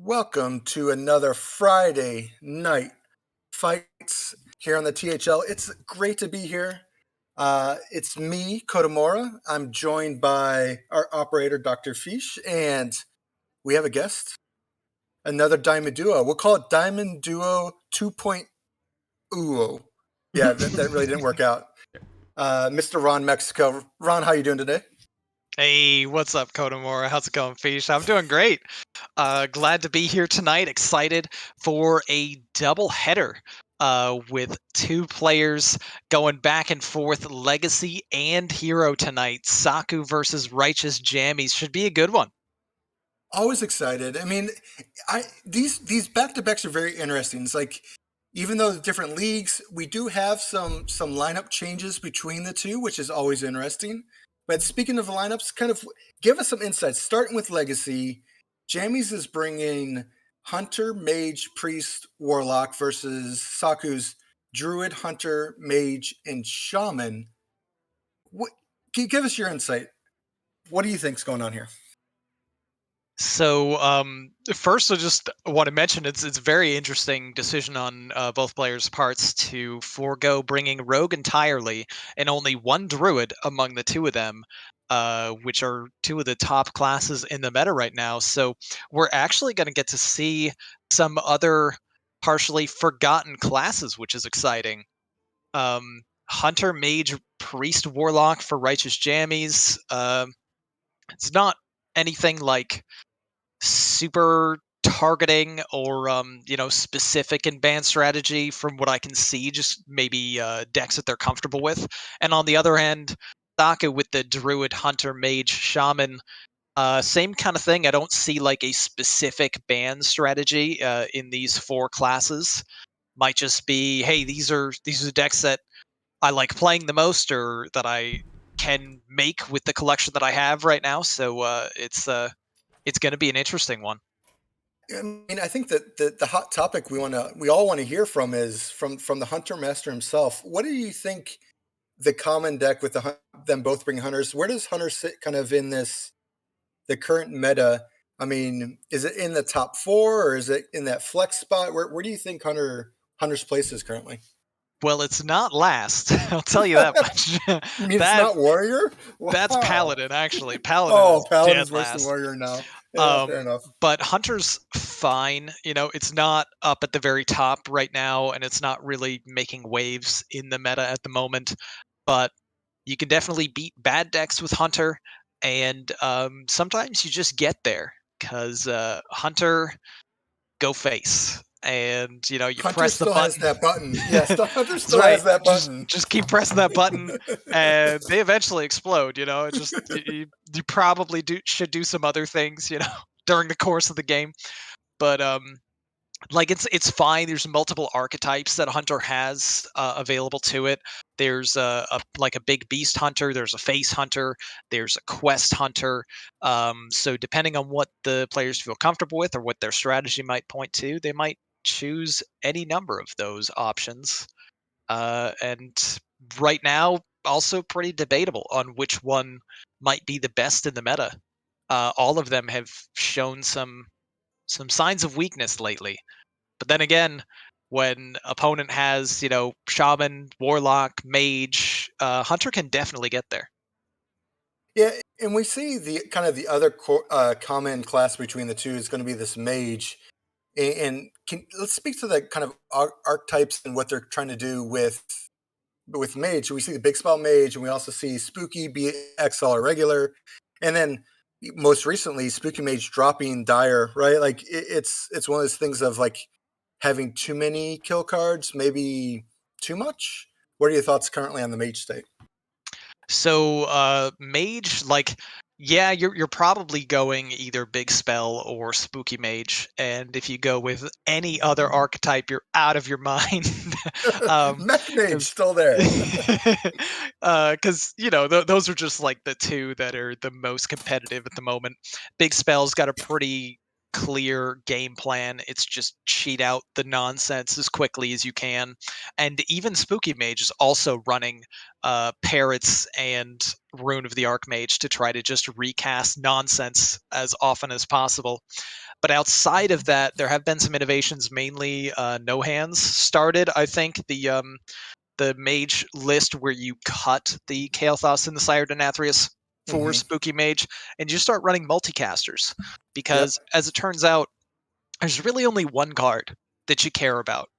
Welcome to another Friday night fights here on the THL. It's great to be here. It's me, Kodomora. I'm joined by our operator, Dr. Fish, and we have a guest, another Diamond Duo. We'll call it Diamond Duo 2.0. Yeah, that really didn't work out. Mr. Ron Mexico. Ron, how you doing today? Hey, what's up, Kodomora? How's it going, Fish? I'm doing great. Glad to be here tonight. Excited for a double header with two players going back and forth, Legacy and Hero tonight. Saku versus Righteous Jammies should be a good one. Always excited. I mean, these back-to-backs are very interesting. It's like, even though the different leagues, we do have some lineup changes between the two, which is always interesting. But speaking of lineups, kind of give us some insights. Starting with Legacy, Jammies is bringing Hunter, Mage, Priest, Warlock versus Saku's Druid, Hunter, Mage, and Shaman. What, can you give us your insight? What do you think's going on here? So, first, I just want to mention it's a very interesting decision on both players' parts to forego bringing Rogue entirely and only one Druid among the two of them, which are two of the top classes in the meta right now. So, we're actually going to get to see some other partially forgotten classes, which is exciting. Hunter, Mage, Priest, Warlock for Righteous Jammies. It's not anything like super targeting or specific in band strategy from what I can see, just maybe decks that they're comfortable with. And on the other hand, Saku with the Druid, Hunter, Mage, Shaman, same kind of thing. I don't see like a specific band strategy in these four classes. Might just be, hey, these are decks that I like playing the most or that I can make with the collection that I have right now. So it's going to be an interesting one. I mean, I think that the hot topic we all want to hear from is from the Hunter Master himself. What do you think the common deck with them both bring Hunters? Where does Hunter sit kind of in the current meta? I mean, is it in the top four or is it in that flex spot? Where do you think Hunter's place is currently? Well, it's not last. I'll tell you that much. You mean it's that not Warrior? that's Wow. Paladin actually. Paladin Oh, is dead Paladin's worse than last. Warrior now. Yeah, fair Um, enough. but Hunter's fine. It's not up at the very top right now, and it's not really making waves in the meta at the moment. But you can definitely beat bad decks with Hunter, and sometimes you just get there because Hunter go face. And you Hunter press the still has button. that button. Yes, Hunter That's still right. has that Just button. just keep pressing that button, and they eventually explode. It just you probably should do some other things, during the course of the game. But like it's fine. There's multiple archetypes that Hunter has available to it. There's like a big beast hunter. There's a face hunter. There's a quest hunter. So depending on what the players feel comfortable with or what their strategy might point to, they might choose any number of those options. And right now, also pretty debatable on which one might be the best in the meta. All of them have shown some signs of weakness lately. But then again, when opponent has shaman, warlock, mage, hunter can definitely get there. Yeah, and we see the kind of the other common class between the two is going to be this mage. And let's speak to the kind of archetypes and what they're trying to do with mage. We see the big spell mage, and we also see spooky, be it XL or regular, and then most recently spooky mage dropping dire. Right, like it's one of those things of like having too many kill cards, maybe too much. What are your thoughts currently on the mage state? So mage, like, yeah, you're probably going either big spell or spooky mage, and if you go with any other archetype, you're out of your mind. Mech mage Because still there. because those are just like the two that are the most competitive at the moment. Big spell's got a pretty clear game plan. It's just cheat out the nonsense as quickly as you can. And even Spooky Mage is also running Parrots and Rune of the Archmage to try to just recast nonsense as often as possible. But outside of that, there have been some innovations, mainly no hands started. I think the mage list where you cut the Kael'thas and the Sire Denathrius for Hmm. Spooky Mage, and you start running multicasters. Yep. Because as it turns out, there's really only one card that you care about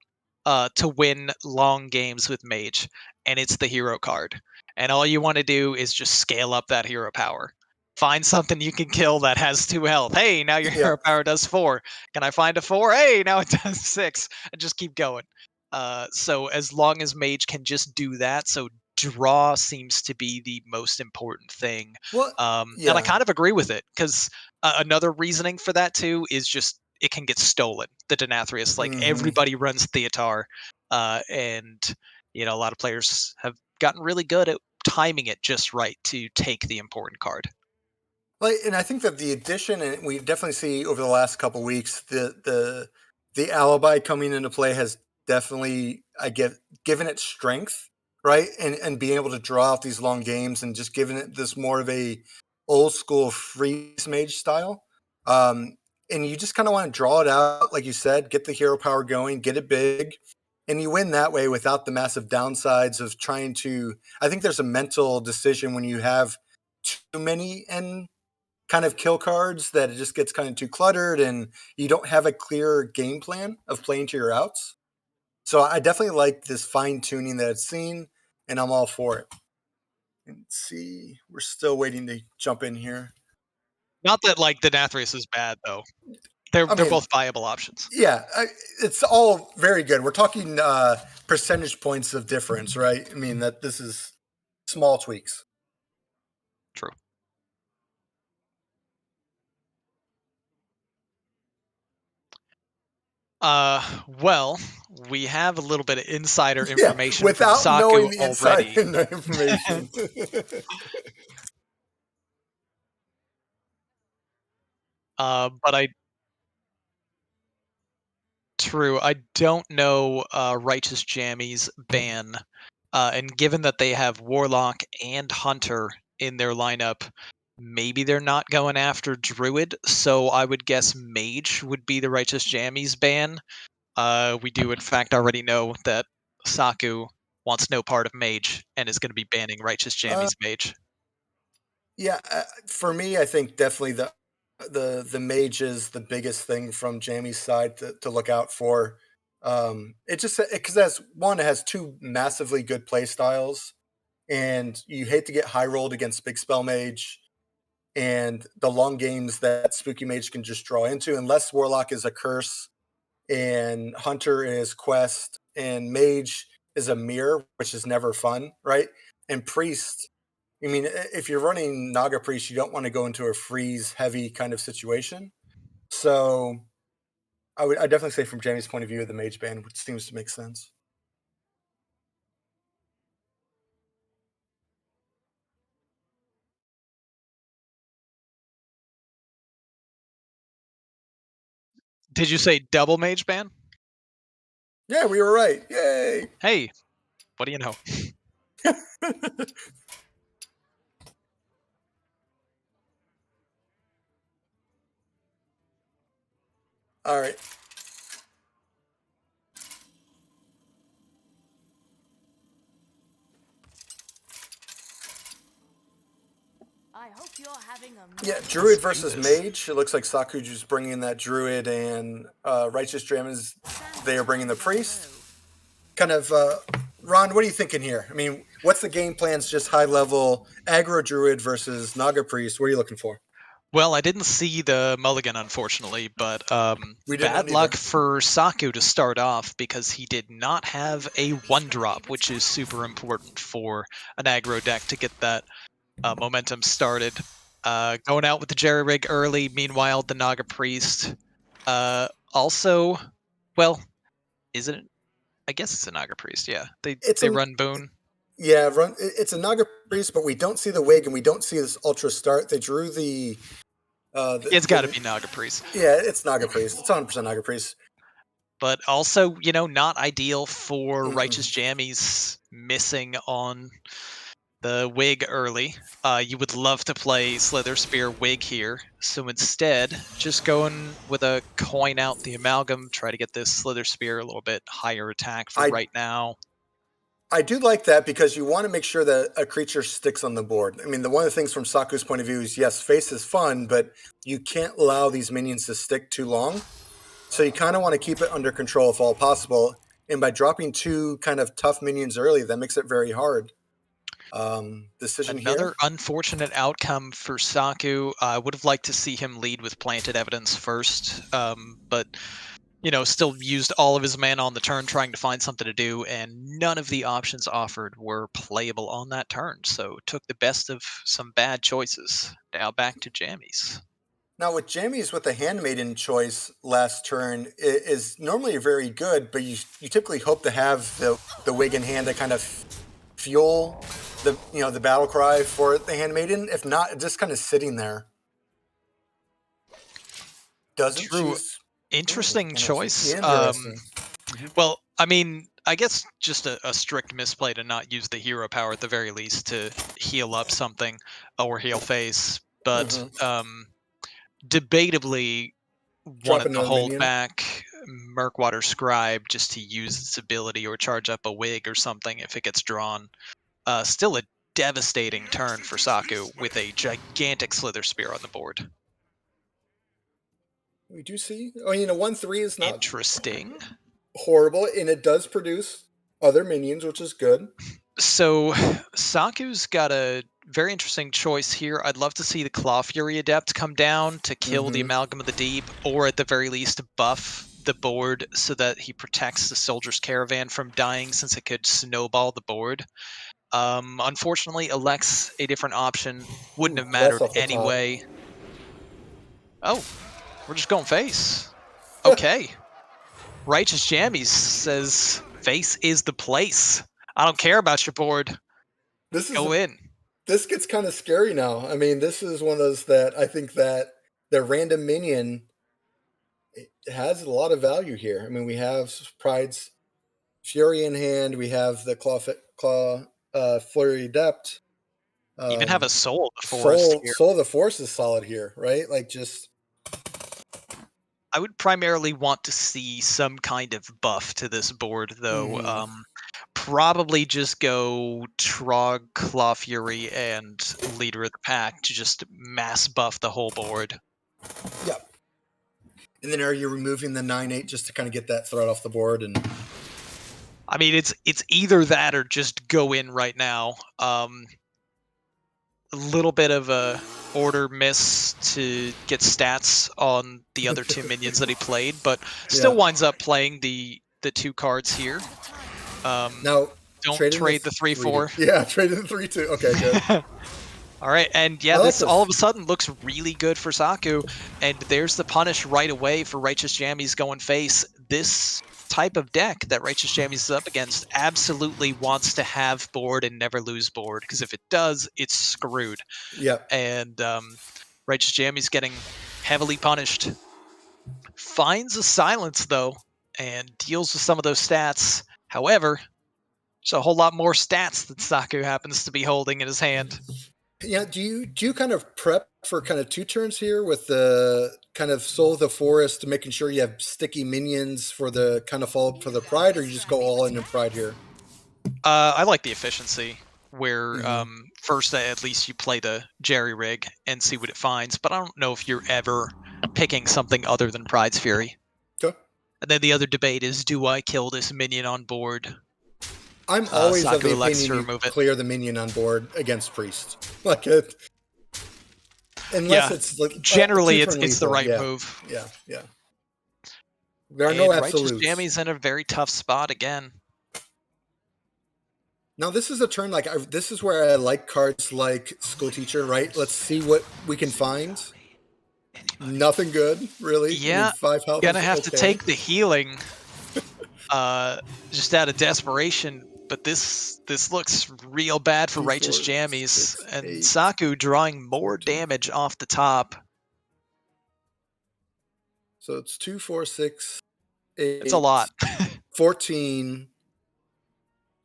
to win long games with Mage, and it's the hero card. And all you want to do is just scale up that hero power. Find something you can kill that has 2 health. Hey, now your hero Yep. power does 4. Can I find a 4? Hey, now it does 6. And just keep going. So as long as Mage can just do that, so draw seems to be the most important thing. Well, And I yeah. kind of agree with it, because another reasoning for that too is just it can get stolen. The Denathrius, like Hmm. everybody runs Theotar, and a lot of players have gotten really good at timing it just right to take the important card. Like, and I think that the addition, and we definitely see over the last couple weeks, the alibi coming into play has definitely, I get, given it strength, right, and being able to draw out these long games and just giving it this more of a old school freeze mage style. Um, and you just kind of want to draw it out, like you said, get the hero power going, get it big, and you win that way without the massive downsides of trying to. I think there's a mental decision when you have too many and kind of kill cards that it just gets kind of too cluttered and you don't have a clear game plan of playing to your outs. So I definitely like this fine tuning that it's seen, and I'm all for it. And see, we're still waiting to jump in here. Not that like the Denathrius is bad though. They're I they're mean, both viable options. yeah, it's all very good. We're talking percentage points of difference, right? I mean that this is small tweaks. True. Well, we have a little bit of insider Yeah, information from without knowing Saku the inside already. information. But I True. I don't know Righteous Jammy's ban. And given that they have Warlock and Hunter in their lineup, maybe they're not going after Druid. So I would guess Mage would be the Righteous Jammy's ban. We do, in fact, already know that Saku wants no part of Mage and is going to be banning Righteous uh, Jammy's Mage. Yeah, for me, I think definitely the mage is the biggest thing from Jamie's side to look out for. It just because as one, it has two massively good play styles, and you hate to get high rolled against big spell mage and the long games that spooky mage can just draw into. Unless warlock is a curse and hunter is quest and mage is a mirror, which is never fun, right? And priest, I mean, if you're running Naga Priest, you don't want to go into a freeze heavy kind of situation. So I definitely say from Jamie's point of view, the mage ban, which seems to make sense. Did you say double Mage ban? Yeah, we were right. Yay! Hey, what do you know? All right. I hope you're having a Yeah, Let's Druid do versus this. Mage. It looks like Sakuju's bringing that Druid, and Righteous Gem is they are bringing the Priest. Kind of, Ron, what are you thinking here? I mean, what's the game plans? Just high level aggro Druid versus Naga Priest. What are you looking for? Well, I didn't see the mulligan, unfortunately, but We did not bad either. luck for Saku to start off because he did not have a one drop, which is super important for an aggro deck to get that momentum started. Going out with the Jerry Rig early, meanwhile, the Naga Priest. Also, well, is it? I guess it's a Naga Priest, yeah. They, It's they a run Boon. Yeah, it's a Naga Priest, but we don't see the wig and we don't see this ultra start. They drew the It's got to be Naga Priest. Yeah, it's Naga Priest. It's 100% Naga Priest. But also, not ideal for Mm-mm. Righteous Jammies missing on the Wig early. You would love to play Slither Spear Wig here, so instead, just going with a coin out the Amalgam, try to get this Slither Spear a little bit higher attack for right now. I do like that because you want to make sure that a creature sticks on the board. I mean, one of the things from Saku's point of view is, yes, face is fun, but you can't allow these minions to stick too long. So you kind of want to keep it under control if all possible. And by dropping 2 kind of tough minions early, that makes it very hard. Decision Another here. unfortunate outcome for Saku. I would have liked to see him lead with Planted Evidence first, but still used all of his mana on the turn trying to find something to do, and none of the options offered were playable on that turn. So took the best of some bad choices. Now back to Jammies. Now with Jammies with the Handmaiden choice last turn is normally very good, but you typically hope to have the Wig in hand to kind of fuel the battle cry for the Handmaiden. If not, it's just kind of sitting there. Doesn't choose. Interesting choice. Interesting. Well, I mean, I guess just a strict misplay to not use the hero power at the very least to heal up something or heal face, but debatably wanted to hold back Murkwater Scribe just to use its ability or charge up a Wig or something if it gets drawn. Still a devastating turn for Saku with a gigantic Slither Spear on the board. We do see. Oh, 1/3 is not interesting. Horrible, and it does produce other minions, which is good. So Saku's got a very interesting choice here. I'd love to see the Claw Fury Adept come down to kill the Amalgam of the Deep, or at the very least buff the board so that he protects the Soldier's Caravan from dying, since it could snowball the board. Unfortunately, elects a different option. Wouldn't have mattered anyway. Oh, we're just going face. Okay. Righteous Jammies says face is the place. I don't care about your board. Go in. This gets kind of scary now. I mean, this is one of those that I think that the random minion has a lot of value here. I mean, we have Pride's Fury in hand. We have the Claw Flurry Adept. Even have a Soul of the Forest here. Soul of the Forest is solid here, right? Like, just... I would primarily want to see some kind of buff to this board, though. Probably just go Trog, Claw Fury, and Leader of the Pack to just mass buff the whole board. Yep. And then are you removing the 9/8 just to kind of get that threat off the board? And I mean, it's either that or just go in right now. A little bit of a order miss to get stats on the other 2 minions that he played, but still winds up playing the 2 cards here. Now, don't trade the 3/4. Yeah, trade the 3/2. Okay, good. All right, and yeah, this all of a sudden looks really good for Saku, and there's the punish right away for Righteous Jammies going face. This type of deck that Righteous Jammies is up against absolutely wants to have board and never lose board, because if it does, it's screwed. Yeah. And Righteous Jammies getting heavily punished. Finds a silence, though, and deals with some of those stats. However, there's a whole lot more stats that Saku happens to be holding in his hand. Yeah, do you kind of prep for kind of 2 turns here with the kind of Soul of the Forest, making sure you have sticky minions for the kind of follow-up for the Pride, or you just go all in Pride here? I like the efficiency, where first at least you play the Jerry Rig and see what it finds, but I don't know if you're ever picking something other than Pride's Fury. Okay. And then the other debate is, do I kill this minion on board? I'm always of Saku the elects opinion to remove you it. clear the minion on board against Priest. Like it, unless it's like generally it's the right move. Yeah. There are no absolutes. Righteous Jammies in a very tough spot again. Now this is a turn this is where I like cards like School Teacher, right? Let's see what we can find. Nothing good, really. Yeah, I mean, 5 health. Gonna have to take the healing, just out of desperation. But this looks real bad for Righteous Jammies, and Saku drawing more damage off the top. So it's 2, 4, 6, It's a 8, lot. 14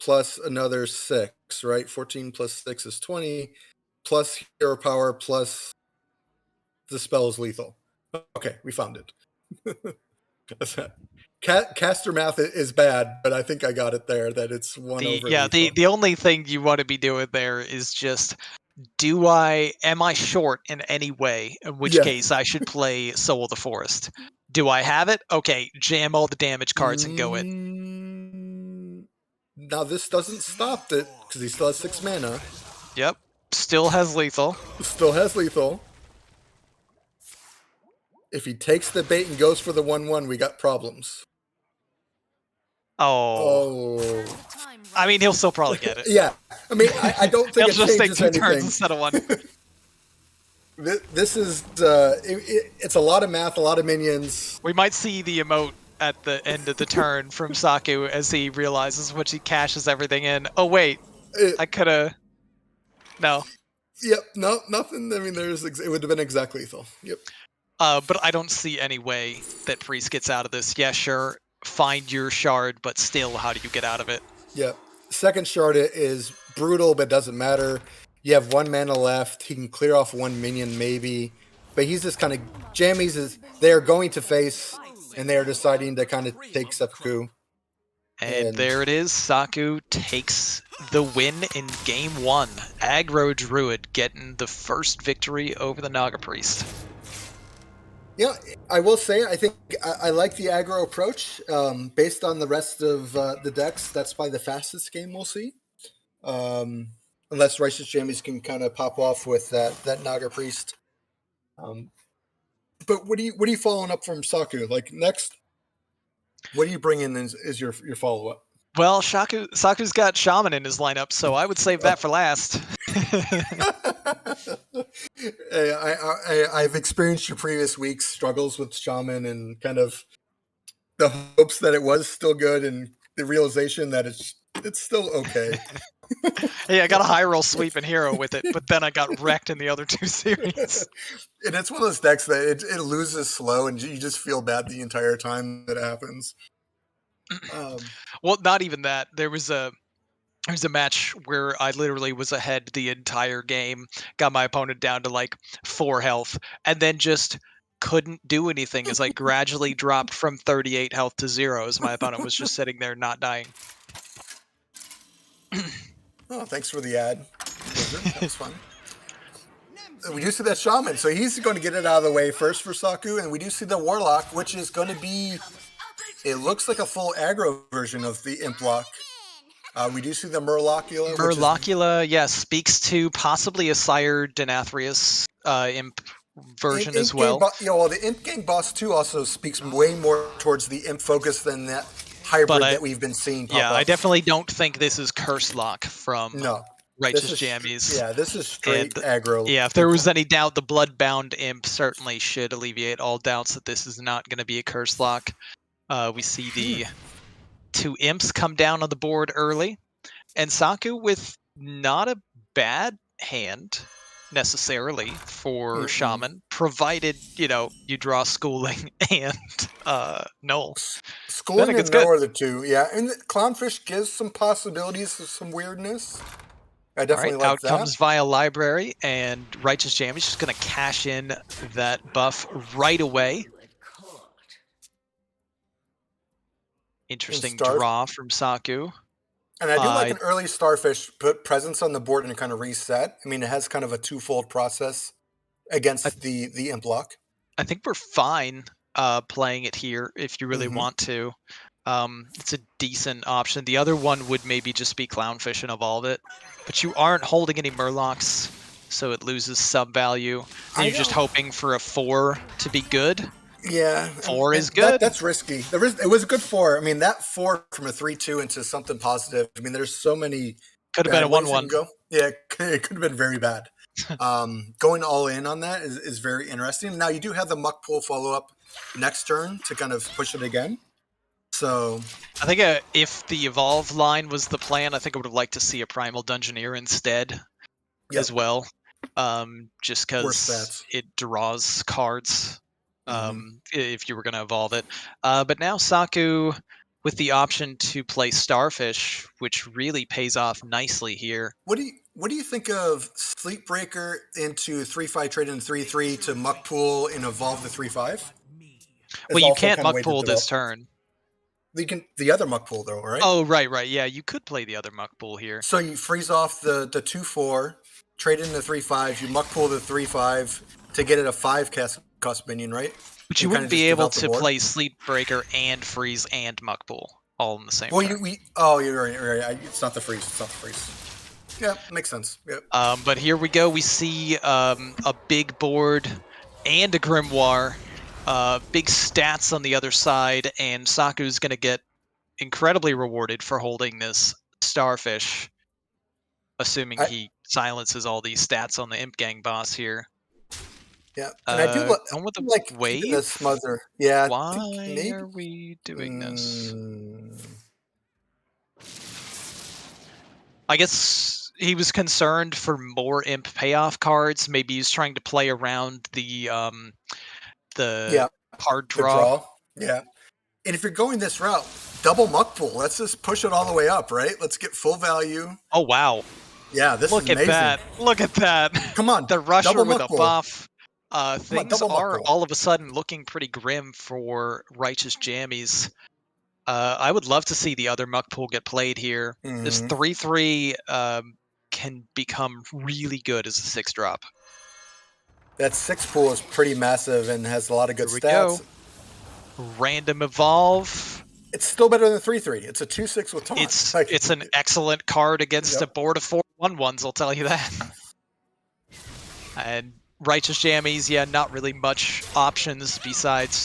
plus another 6, right? 14 plus 6 is 20, plus hero power, plus the spell is lethal. Okay, we found it. Caster math is bad, but I think I got it there, that it's 1 over lethal. The only thing you want to be doing there is just, am I short in any way? In which Yeah. case I should play Soul of the Forest. Do I have it? Okay, jam all the damage cards and go in. Now this doesn't stop it, because he still has 6 mana. Yep. Still has lethal. Still has lethal. If he takes the bait and goes for the 1/1, we got problems. Oh. Time I mean, he'll still probably get it. Yeah. I mean, I don't think He'll it just take changes 2 turns anything. instead of 1. This is it's a lot of math, a lot of minions. We might see the emote at the end of the turn from Saku as he realizes when he cashes everything in. Oh wait, I could have. No. Yep. No, nothing. I mean, it would have been exact lethal. Yep. But I don't see any way that Priest gets out of this. Yeah, sure. Find your shard, but still, how do you get out of it? Yeah. Second shard is brutal, but doesn't matter. You have 1 mana left. He can clear off 1 minion, maybe. But he's just kind of jammies. They are going to face, and they are deciding to kind of take seppuku. And there it is. Saku takes the win in game 1. Aggro Druid getting the first victory over the Naga Priest. Yeah, I will say, I think I like the aggro approach. Based on the rest of the decks, that's probably the fastest game we'll see. Unless Righteous Jammies can kind of pop off with that Naga Priest. But what are you following up from Saku? Like next, what do you bring in is your follow up? Well, Saku's got Shaman in his lineup, so I would save that for last. I've experienced your previous week's struggles with Shaman and kind of the hopes that it was still good and the realization that it's still okay. Hey, I got a high roll sweep and hero with it, but then I got wrecked in the other 2 series. And it's one of those decks that it loses slow and you just feel bad the entire time that it happens. Well, not even that. There was a match where I literally was ahead the entire game, got my opponent down to like 4 health, and then just couldn't do anything as I gradually dropped from 38 health to 0 as my opponent was just sitting there not dying. Oh, thanks for the ad. That was fun. We do see that Shaman, so he's going to get it out of the way first for Saku, and we do see the Warlock, which is going to be, it looks like a full aggro version of the Imp Lock. We do see the Murlockula. Murlockula, yes, speaks to possibly a Sire Denathrius Imp version as well. The Imp Gang Boss 2 also speaks way more towards the Imp focus than that hybrid that we've been seeing pop up. I definitely don't think this is Curse Lock from Righteous Jammies. Yeah, this is straight aggro. Yeah, if there was any doubt, the Bloodbound Imp certainly should alleviate all doubts that this is not going to be a Curse Lock. We see the 2 Imps come down on the board early, and Saku with not a bad hand necessarily for Shaman, provided you draw Schooling and Null. Schooling and Null are the 2, yeah. And Clownfish gives some possibilities of some weirdness. I definitely like out that. comes Vile Library, and Righteous Jam is just going to cash in that buff right away. Interesting draw from Saku. And I do like an early Starfish, put presence on the board and kind of reset. I mean, it has kind of a twofold process against the Imp Lock. I think we're fine playing it here if you really want to. It's a decent option. The other one would maybe just be Clownfish and evolve it. But you aren't holding any Murlocs, so it loses sub value. And you're just hoping for a 4 to be good. Yeah. 4 is good. That's risky. It was a good 4. I mean, that 4 from a 3/2 into something positive. I mean, there's so many. Could have been a 1/1. Yeah, it could have been very bad. Going all in on that is very interesting. Now, you do have the Muck Pool follow-up next turn to kind of push it again. So I think if the Evolve line was the plan, I think I would have liked to see a Primal Dungeoneer instead as well. Just because it draws cards if you were going to evolve it. But now Saku with the option to play Starfish, which really pays off nicely here. What do you think of Sleepbreaker into 3/5 trade in 3/3 to Muck Pool and evolve the 3/5? Well, you can't Muck Pool this turn. You can the other Muck Pool though, right? Oh, right. Yeah, you could play the other Muck Pool here. So you freeze off the 2/4, trade in the 3/5, you Muck Pool the 3/5 to get it a 5 cost minion, right? But you wouldn't be able to play Sleepbreaker and freeze and Muck Pool all in the same turn. You're right. It's not the freeze. Yeah, makes sense. Yep. But here we go. We see a big board and a Grimoire. Big stats on the other side, and Saku's going to get incredibly rewarded for holding this Starfish, assuming he silences all these stats on the Imp Gang boss here. Yeah, and I do like wave. The smother. Yeah. Why are we doing this? I guess he was concerned for more Imp payoff cards. Maybe he's trying to play around the card draw. Yeah. And if you're going this route, double Muck Pool. Let's just push it all the way up, right? Let's get full value. Oh, wow. Yeah, this is amazing. Look at that. Come on. The Rusher with a buff. Things are all of a sudden looking pretty grim for Righteous Jammies. I would love to see the other Muck Pool get played here. This 3/3 can become really good as a 6-drop. That 6 pool is pretty massive and has a lot of good stats. Random evolve. It's still better than 3/3. It's a 2/6 with taunt. It's an excellent card against a board of 4/1/1s, I'll tell you that. And Righteous Jammies, not really much options besides,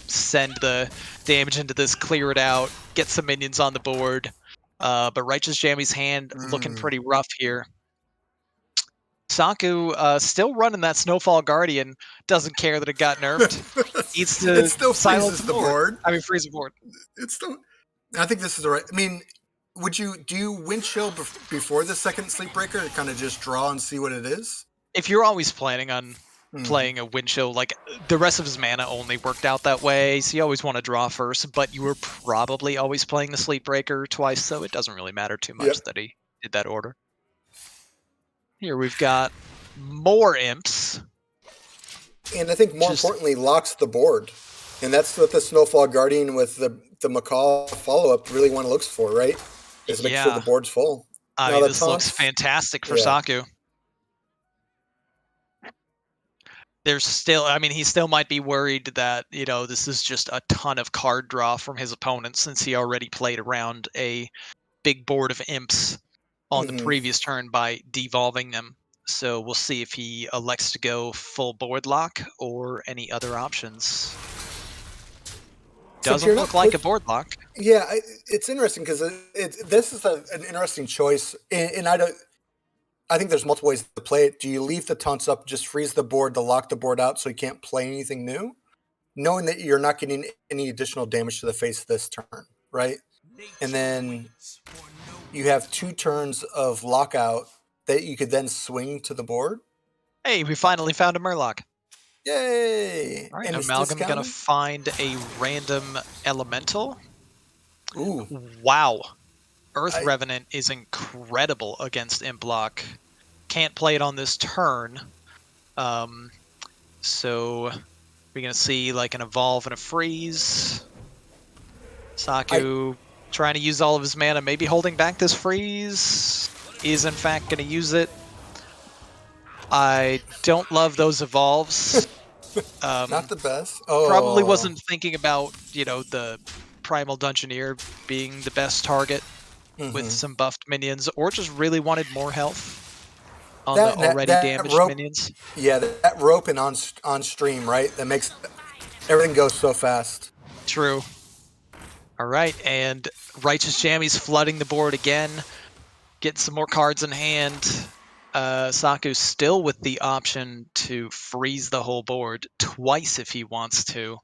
send the damage into this, clear it out, get some minions on the board. But Righteous Jammies' hand looking pretty rough here. Saku still running that Snowfall Guardian, doesn't care that it got nerfed. Needs to it still silence the board. Freeze the board. It's still. I think this is the right. I mean, do you wind chill before the second Sleepbreaker to kind of just draw and see what it is? If you're always planning on playing a wind chill, like the rest of his mana only worked out that way, so you always want to draw first, but you were probably always playing the Sleepbreaker twice, so it doesn't really matter too much that he did that order. Here we've got more imps. And I think more importantly, locks the board. And that's what the Snowfall Guardian with the Macaw follow-up really looks for, right? Is make sure the board's full. I mean, this looks fantastic for Saku. There's still, he still might be worried that, this is just a ton of card draw from his opponent since he already played around a big board of imps on the previous turn by devolving them. So we'll see if he elects to go full board lock or any other options. Doesn't look like a board lock. Yeah, it's interesting because this is an interesting choice, and I think there's multiple ways to play it. Do you leave the taunts up, just freeze the board to lock the board out so you can't play anything new, knowing that you're not getting any additional damage to the face this turn, right? And then you have 2 turns of lockout that you could then swing to the board. Hey, we finally found a Murloc. Yay! All right, Amalgam gonna find a random elemental. Ooh! Wow, Earth Revenant is incredible against Implock. Can't play it on this turn. So we're gonna see like an evolve and a freeze. Saku trying to use all of his mana, maybe holding back this freeze. Is in fact gonna use it. I don't love those evolves. Not the best. Probably wasn't thinking about, the Primal Dungeoneer being the best target with some buffed minions, or just really wanted more health on the already damaged minions. Yeah, that rope and on stream, right? That makes everything go so fast. True. All right, and Righteous Jammies flooding the board again. Getting some more cards in hand. Saku still with the option to freeze the whole board twice if he wants to.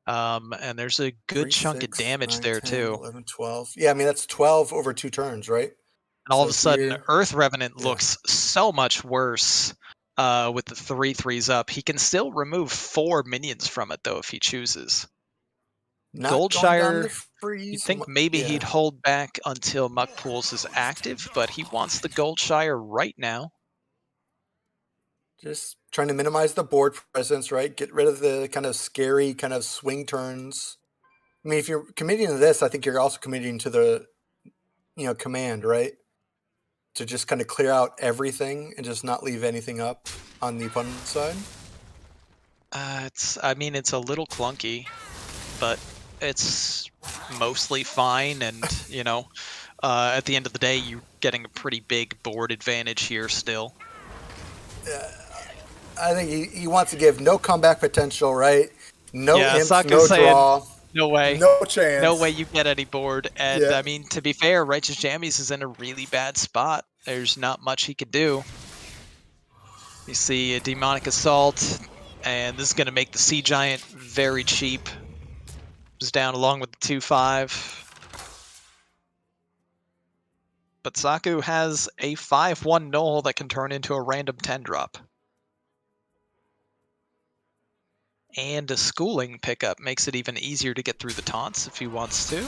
And there's a good chunk of damage there, 10, too. 11, 12. Yeah, that's 12 over 2 turns, right? And all of a sudden, Earth Revenant looks so much worse with the 3/3s up. He can still remove 4 minions from it, though, if he chooses. Not going down the Goldshire, freeze. you'd think maybe Yeah. he'd hold back until Muck Pools is active, but he wants the Goldshire right now. Just trying to minimize the board presence, right? Get rid of the kind of scary kind of swing turns. I mean, if you're committing to this, I think you're also committing to the, command, right? To just kind of clear out everything and just not leave anything up on the opponent's side. It's a little clunky, but it's mostly fine, and at the end of the day, you're getting a pretty big board advantage here still. I think he wants to give no comeback potential, right? No imps, Saku's no saying, draw. no way. No chance. No way you get any board. And Yeah. I mean, to be fair, Righteous Jammies is in a really bad spot. There's not much he could do. You see a Demonic Assault, and this is going to make the Sea Giant very cheap. It's down along with the 2/5. But Saku has a 5/1 null that can turn into a random 10 drop. And a Schooling pickup makes it even easier to get through the taunts if he wants to.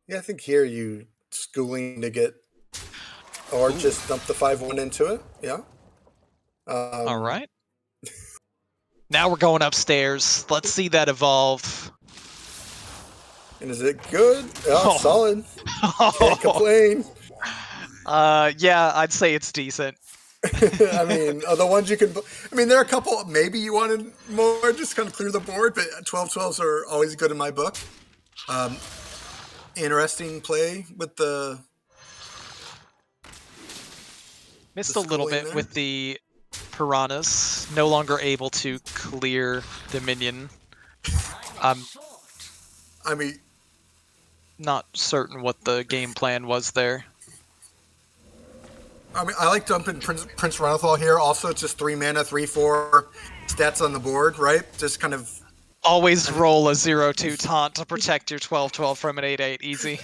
Yeah, I think here you Schooling to get, or just dump the 5/1 into it. Yeah. All right. Now we're going upstairs. Let's see that evolve. And is it good? Oh, solid. Can't complain. Yeah, I'd say it's decent. I mean, the ones you can. I mean, there are a couple. Maybe you wanted more, just kind of clear the board. But 12/12s are always good in my book. Interesting play with the. Missed The a little Schooling bit there? with the Piranhas. No longer able to clear the minion. I'm I mean, not certain what the game plan was there. I like dumping Prince Renathal here. Also, it's just 3 mana, 3/4 stats on the board, right? Just kind of Always roll a 0/2 taunt to protect your 12/12 from an 8/8. Easy.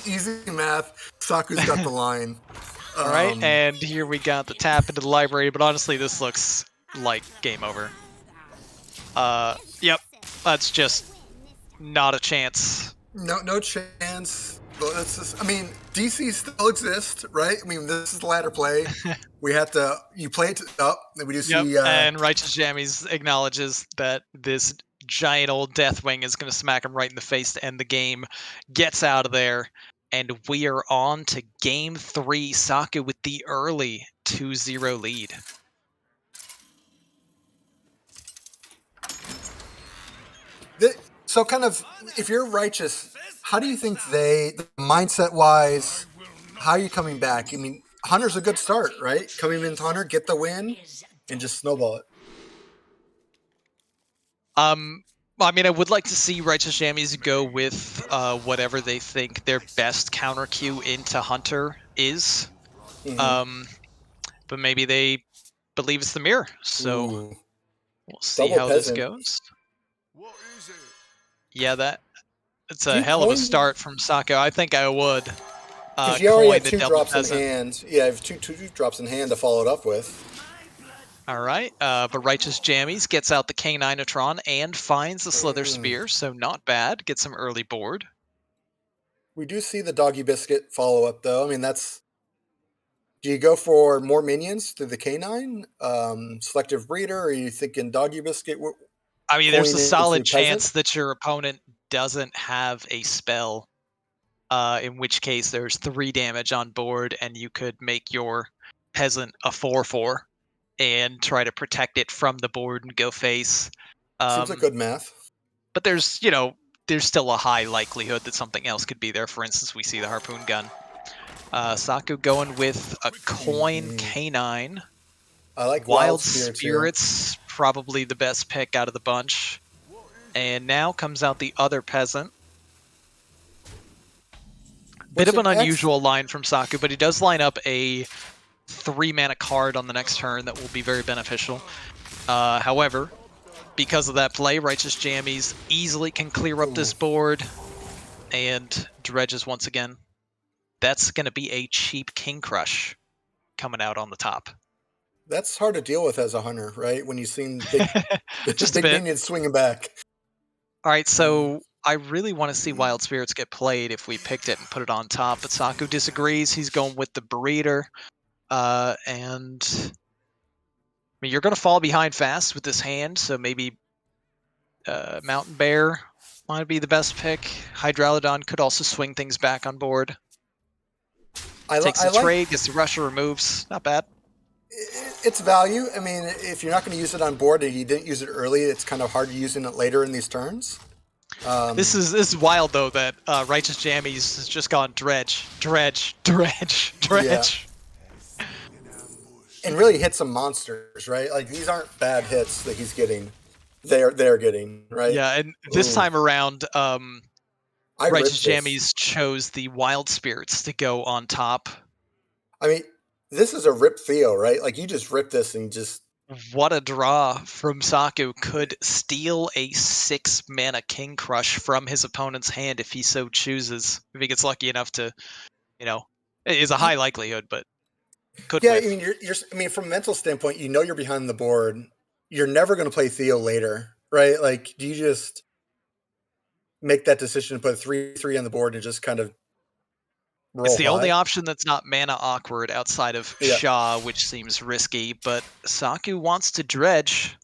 easy math. Saku's got the line. All right, and here we got the tap into the library, but honestly, this looks like game over. Yep, that's just not a chance. No chance. But that's just, I mean, DC still exists, right? I mean, this is the ladder play. We have to. You play it up, and we do see. And Righteous Jammies acknowledges that this giant old Deathwing is going to smack him right in the face to end the game. Gets out of there, and we are on to Game 3. Saku with the early 2-0 lead. So, kind of, if you're Righteous, how do you think mindset wise, how are you coming back? I mean, Hunter's a good start, right? Coming into Hunter, get the win, and just snowball it. I mean, I would like to see Righteous Jammies go with whatever they think their best counter queue into Hunter is. Mm-hmm. But maybe they believe it's the mirror. So Ooh. we'll see Double how peasant. this goes. What is it? Yeah, it's Do a you hell of a coin- start from Saku. I think I would. Because you already Coin have the 2 double drops peasant. in hand. Yeah, I have two drops in hand to follow it up with. All right, but Righteous Jammies gets out the K9atron and finds the Slither Spear, so not bad. Get some early board. We do see the Doggy Biscuit follow up, though. I mean, that's. Do you go for more minions through the K9? Selective Breeder? Or are you thinking Doggy Biscuit? I mean, there's a Coin it solid through peasant? chance that your opponent doesn't have a spell, in which case there's 3 damage on board, and you could make your peasant a 4/4 and try to protect it from the board and go face. Seems like good math. But there's still a high likelihood that something else could be there. For instance, we see the Harpoon Gun. Saku going with a coin K9. I like Wild Spirits. Spirits, probably the best pick out of the bunch. And now comes out the other peasant. Bit of an unusual line from Saku, but he does line up a 3-mana card on the next turn that will be very beneficial. However, because of that play, Righteous Jammies easily can clear up this board and dredges once again. That's going to be a cheap King Crush coming out on the top. That's hard to deal with as a hunter, right? When you've seen big, Just a big bit. minions swinging back. All right, so I really want to see Wild Spirits get played if we picked it and put it on top, but Saku disagrees. He's going with the Breeder. And I mean, you're going to fall behind fast with this hand, so maybe Mountain Bear might be the best pick. Hydralodon could also swing things back on board. Takes the trade, gets the Rusher, removes. Not bad. It's value. I mean, if you're not going to use it on board and you didn't use it early, it's kind of hard using it later in these turns. This is wild though that Righteous Jammies has just gone dredge. Yeah. And really hit some monsters, right? Like these aren't bad hits that he's getting. They're getting, right? Yeah, and this time around, Righteous Jammies chose the Wild Spirits to go on top. I mean, this is a rip Theo, right? Like you just rip this and just. What a draw from Saku. Could steal a 6-mana King Crush from his opponent's hand if he so chooses. If he gets lucky enough to, it is a high likelihood, but could. Yeah, whiff. I mean, I mean, from a mental standpoint, you're behind the board. You're never going to play Theo later, right? Like, do you just make that decision to put 3/3 on the board and just kind of roll It's the high? only option that's not mana awkward outside of Shah, which seems risky, but Saku wants to dredge.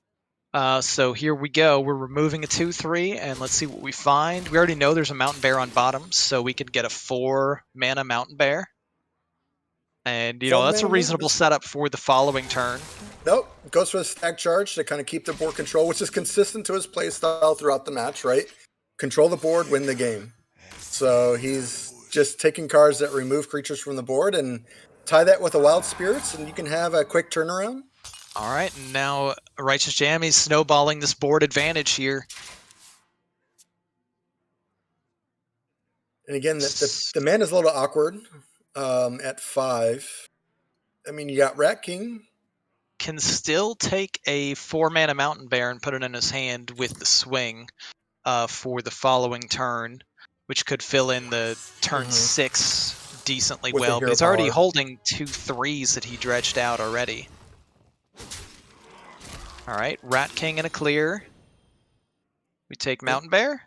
So here we go. We're removing a 2/3, and let's see what we find. We already know there's a Mountain Bear on bottom, so we could get a 4-mana Mountain Bear. And, that's a reasonable setup for the following turn. Nope. Goes for the stag charge to kind of keep the board control, which is consistent to his play style throughout the match, right? Control the board, win the game. So he's just taking cards that remove creatures from the board and tie that with a Wild Spirits, and you can have a quick turnaround. All right, and now Righteous Jammies snowballing this board advantage here. And again, the man is a little awkward at 5. I mean, you got Rat King. Can still take a 4-mana Mountain Bear and put it in his hand with the swing for the following turn, which could fill in the turn 6 decently with well. But he's already holding 2 3s that he dredged out already. All right, Rat King and a clear. We take Mountain Bear?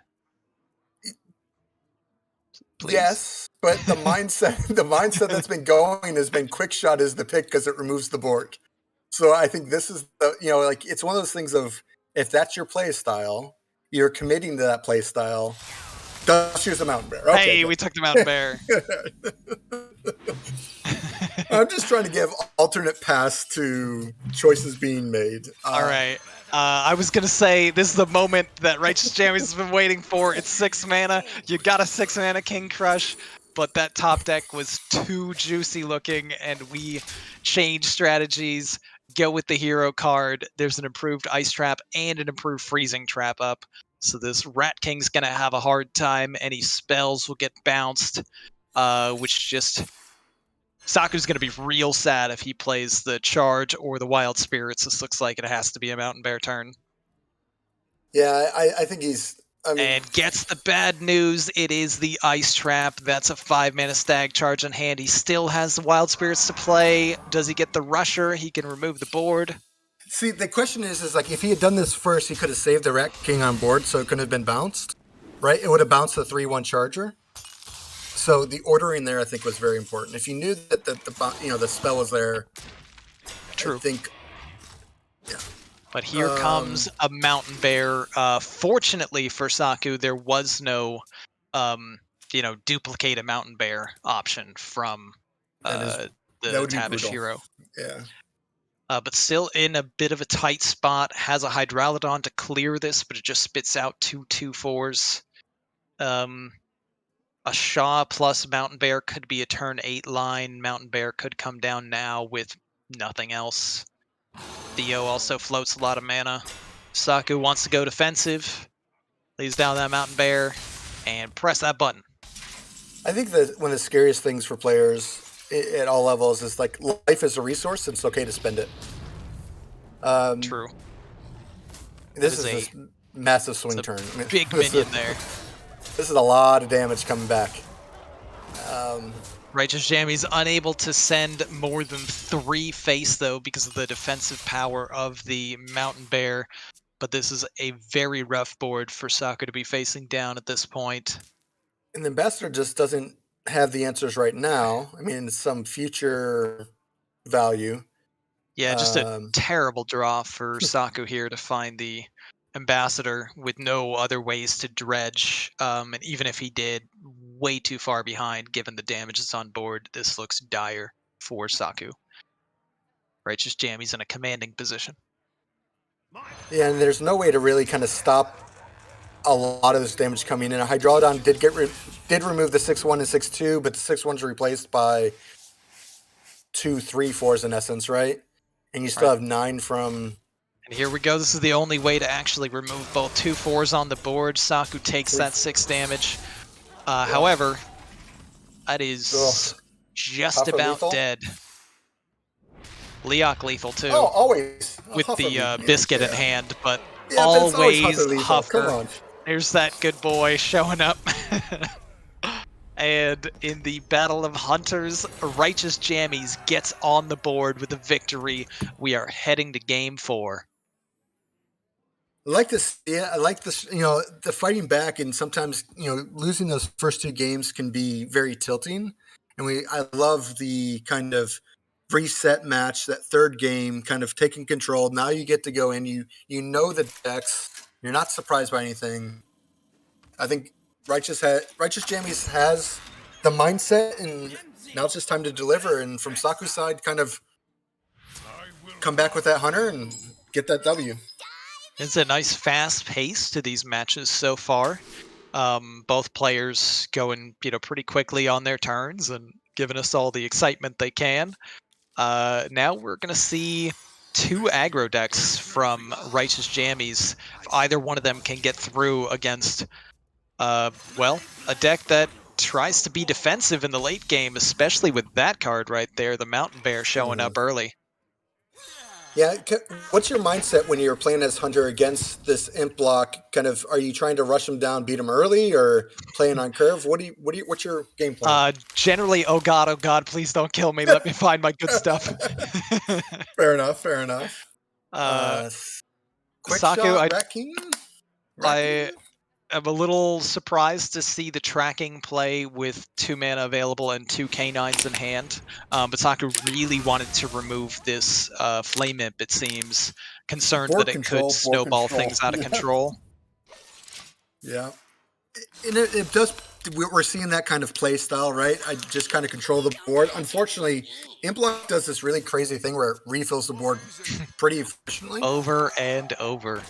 Please. Yes, but the mindset that's been going has been Quick Shot is the pick because it removes the board. So I think this is it's one of those things of if that's your play style, you're committing to that play style. Don't choose a Mountain Bear. Okay, hey, we took the Mountain Bear. I'm just trying to give alternate paths to choices being made. All right. I was going to say, this is the moment that Righteous Jammies has been waiting for. It's 6 mana. You got a 6-mana King Crush, but that top deck was too juicy looking, and we changed strategies. Go with the hero card. There's an improved Ice Trap and an improved Freezing Trap up. So this Rat King's going to have a hard time. Any spells will get bounced, which just... Saku's going to be real sad if he plays the Charge or the Wild Spirits. This looks like it has to be a Mountain Bear turn. Yeah, I think he's... and gets the bad news. It is the Ice Trap. That's a 5-mana Stag Charge in hand. He still has the Wild Spirits to play. Does he get the Rusher? He can remove the board. See, the question is like, if he had done this first, he could have saved the Rat King on board, so it couldn't have been bounced, right? It would have bounced the 3/1 Charger. So the ordering there, I think, was very important. If you knew that the spell was there, true. I think, yeah. But here comes a Mountain Bear. Fortunately for Saku, there was no, duplicate a Mountain Bear option from the Tavish hero. Yeah. But still in a bit of a tight spot. Has a Hydralodon to clear this, but it just spits out 2 2/4s. A Shah plus Mountain Bear could be a turn 8 line. Mountain Bear could come down now with nothing else. Theo also floats a lot of mana. Saku wants to go defensive. Lays down that Mountain Bear and press that button. I think that one of the scariest things for players at all levels is like life is a resource and it's okay to spend it. True. This is a massive swing turn. I mean, big minion there. This is a lot of damage coming back. Righteous Jammies unable to send more than 3 face, though, because of the defensive power of the Mountain Bear. But this is a very rough board for Saku to be facing down at this point. And the Ambassador just doesn't have the answers right now. I mean, some future value. Yeah, just a terrible draw for Saku here to find the Ambassador with no other ways to dredge. And even if he did, way too far behind given the damage that's on board. This looks dire for Saku. Righteous Jammies in a commanding position. Yeah, and there's no way to really kind of stop a lot of this damage coming in. Hydrolodon did remove the 6-1 and 6-2, but the 6-1's replaced by 2 3-4s in essence, right? And you still have 9 from... And here we go. This is the only way to actually remove both 2 4s on the board. Saku takes that 6 damage. However, that is just about lethal? Dead. Leok lethal too. Oh, always. With the biscuit in hand, but Yeah, but it's always always lethal. Come Huffer. on. There's that good boy showing up. And in the Battle of Hunters, Righteous Jammies gets on the board with a victory. We are heading to game 4. I like this. Yeah, I like this. You know, the fighting back, and sometimes losing those first 2 games can be very tilting. And I love the kind of reset match, that 3rd game, kind of taking control. Now you get to go in. You know the decks. You're not surprised by anything. I think Righteous Jammies has the mindset, and now it's just time to deliver. And from Saku's side, kind of come back with that hunter and get that W. It's a nice fast pace to these matches so far. Both players going, pretty quickly on their turns and giving us all the excitement they can. Now we're going to see 2 aggro decks from Righteous Jammies. If either one of them can get through against, a deck that tries to be defensive in the late game, especially with that card right there, the Mountain Bear showing up early. Yeah, what's your mindset when you're playing as Hunter against this imp block? Kind of, are you trying to rush him down, beat him early, or playing on curve? What's your game plan? Generally, oh god, please don't kill me. Let me find my good stuff. Fair enough. Quick Saku, shot, Rat King? I'm a little surprised to see the tracking play with 2 mana available and 2 canines in hand. But Saku really wanted to remove this Flame Imp, it seems, concerned that it could snowball things out of control. Yeah. And it does, we're seeing that kind of play style, right? I just kind of control the board. Unfortunately, Implock does this really crazy thing where it refills the board pretty efficiently. Over and over.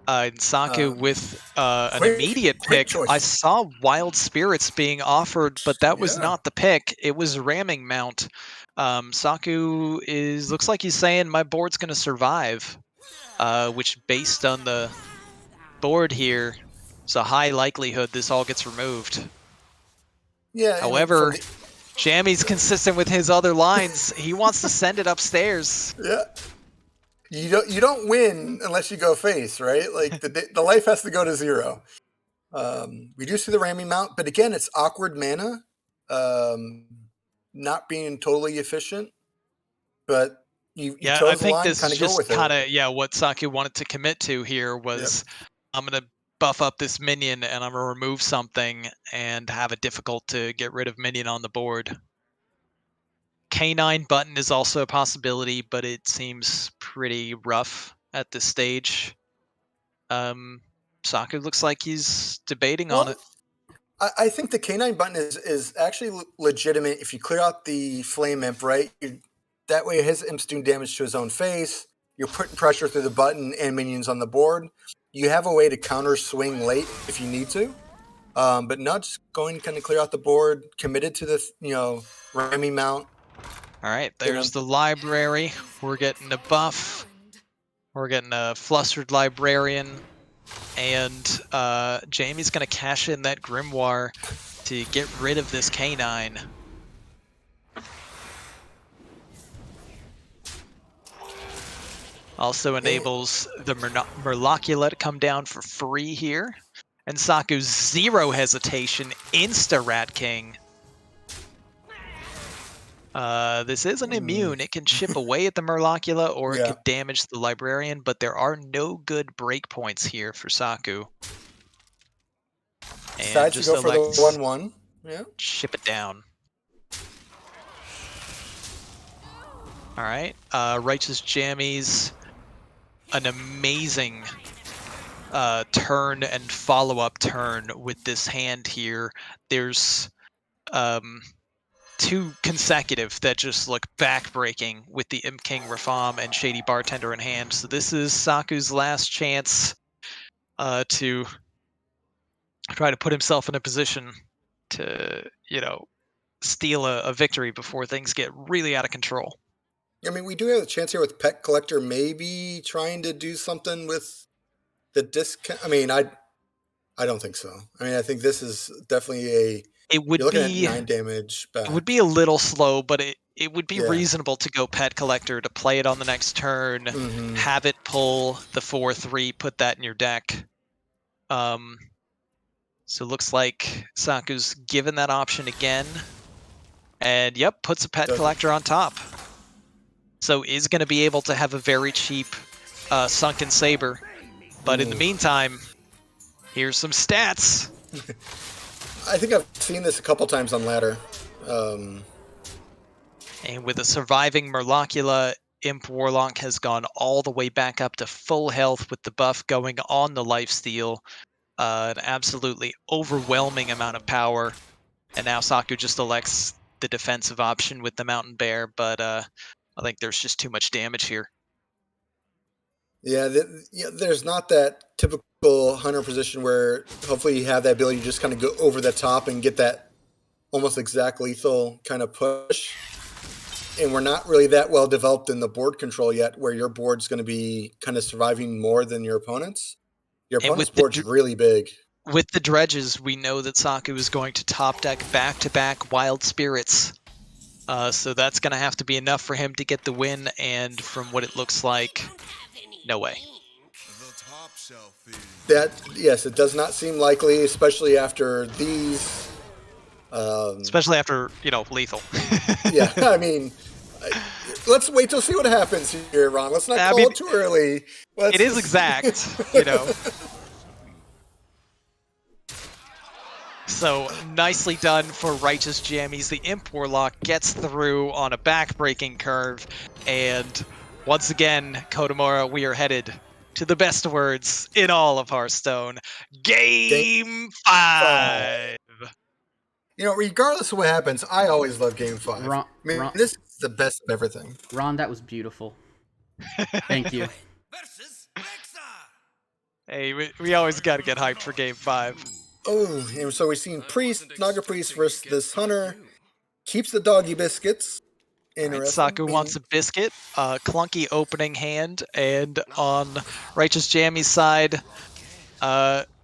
And Saku with an immediate pick. Choice. I saw Wild Spirits being offered, but that was not the pick. It was Ramming Mount. Saku looks like he's saying my board's going to survive, which based on the board here, it's a high likelihood this all gets removed. Yeah. However, Jammy's consistent with his other lines. He wants to send it upstairs. Yeah. You don't win unless you go face, right? Like the life has to go to 0. We do see the Ramming Mount, but again, it's awkward mana, not being totally efficient. But you chose I think line, this is go with just what Saku wanted to commit to here was I'm gonna buff up this minion and I'm gonna remove something and have it difficult to get rid of minion on the board. K9 button is also a possibility, but it seems pretty rough at this stage. Saku looks like he's debating on it. I think the K9 button is actually legitimate if you clear out the Flame Imp, right? That way his imp's doing damage to his own face. You're putting pressure through the button and minions on the board. You have a way to counter swing late if you need to. But not just going to kind of clear out the board, committed to the Ramming Mount. All right, there's the library. We're getting a buff. We're getting a flustered librarian. And Jamie's going to cash in that Grimoire to get rid of this K9. Also enables the Murlocula to come down for free here. And Saku, 0 hesitation, insta Rat King. This isn't immune. It can chip away at the Murlocula or it Yeah. could damage the Librarian, but there are no good breakpoints here for Saku. And Decides to just go for the elects 1/1. Yeah. chip it down. All right, Righteous Jammies, an amazing turn and follow-up turn with this hand here. There's 2 consecutive that just look backbreaking with the Imp King Rafam and Shady Bartender in hand. So this is Saku's last chance to try to put himself in a position to, steal a victory before things get really out of control. I mean, we do have a chance here with Pet Collector maybe trying to do something with the discount. I mean, I don't think so. I mean, I think this is definitely It would you're looking be at 9 damage back. it would be a little slow, but it would be Yeah. reasonable to go Pet Collector to play it on the next turn, Mhm. have it pull the 4/3, put that in your deck. So it looks like Saku's given that option again. And yep, puts a Pet Doesn't. Collector on top. So is going to be able to have a very cheap Sunken Saber. But in the meantime, here's some stats. I think I've seen this a couple times on ladder. And with a surviving Murlocula, Imp Warlock has gone all the way back up to full health with the buff going on the lifesteal. An absolutely overwhelming amount of power. And now Saku just elects the defensive option with the Mountain Bear, but I think there's just too much damage here. Yeah, there's not that typical hunter position where hopefully you have that ability to just kind of go over the top and get that almost exact lethal kind of push. And we're not really that well developed in the board control yet, where your board's going to be kind of surviving more than your opponent's. Your And opponent's with the board's really big. With the dredges, we know that Saku is going to top deck back-to-back Wild Spirits. So that's going to have to be enough for him to get the win, and from what it looks like, no way. Yes, it does not seem likely, especially after these. Especially after, lethal. Yeah, I mean, let's wait till see what happens here, Ron. Let's not call it too early. It is exact, So, nicely done for Righteous Jammies. The Imp Warlock gets through on a back-breaking curve, and once again, Kodamora, we are headed to the best words in all of Hearthstone. Game 5! Regardless of what happens, I always love Game 5. Ron, this is the best of everything. Ron, that was beautiful. Thank you. Hey, we always got to get hyped for Game 5. Oh, and so we've seen Priest, Naga Priest versus this Hunter. Keeps the doggy biscuits. Interesting. Saku wants a biscuit, clunky opening hand, and on Righteous Jammy's side,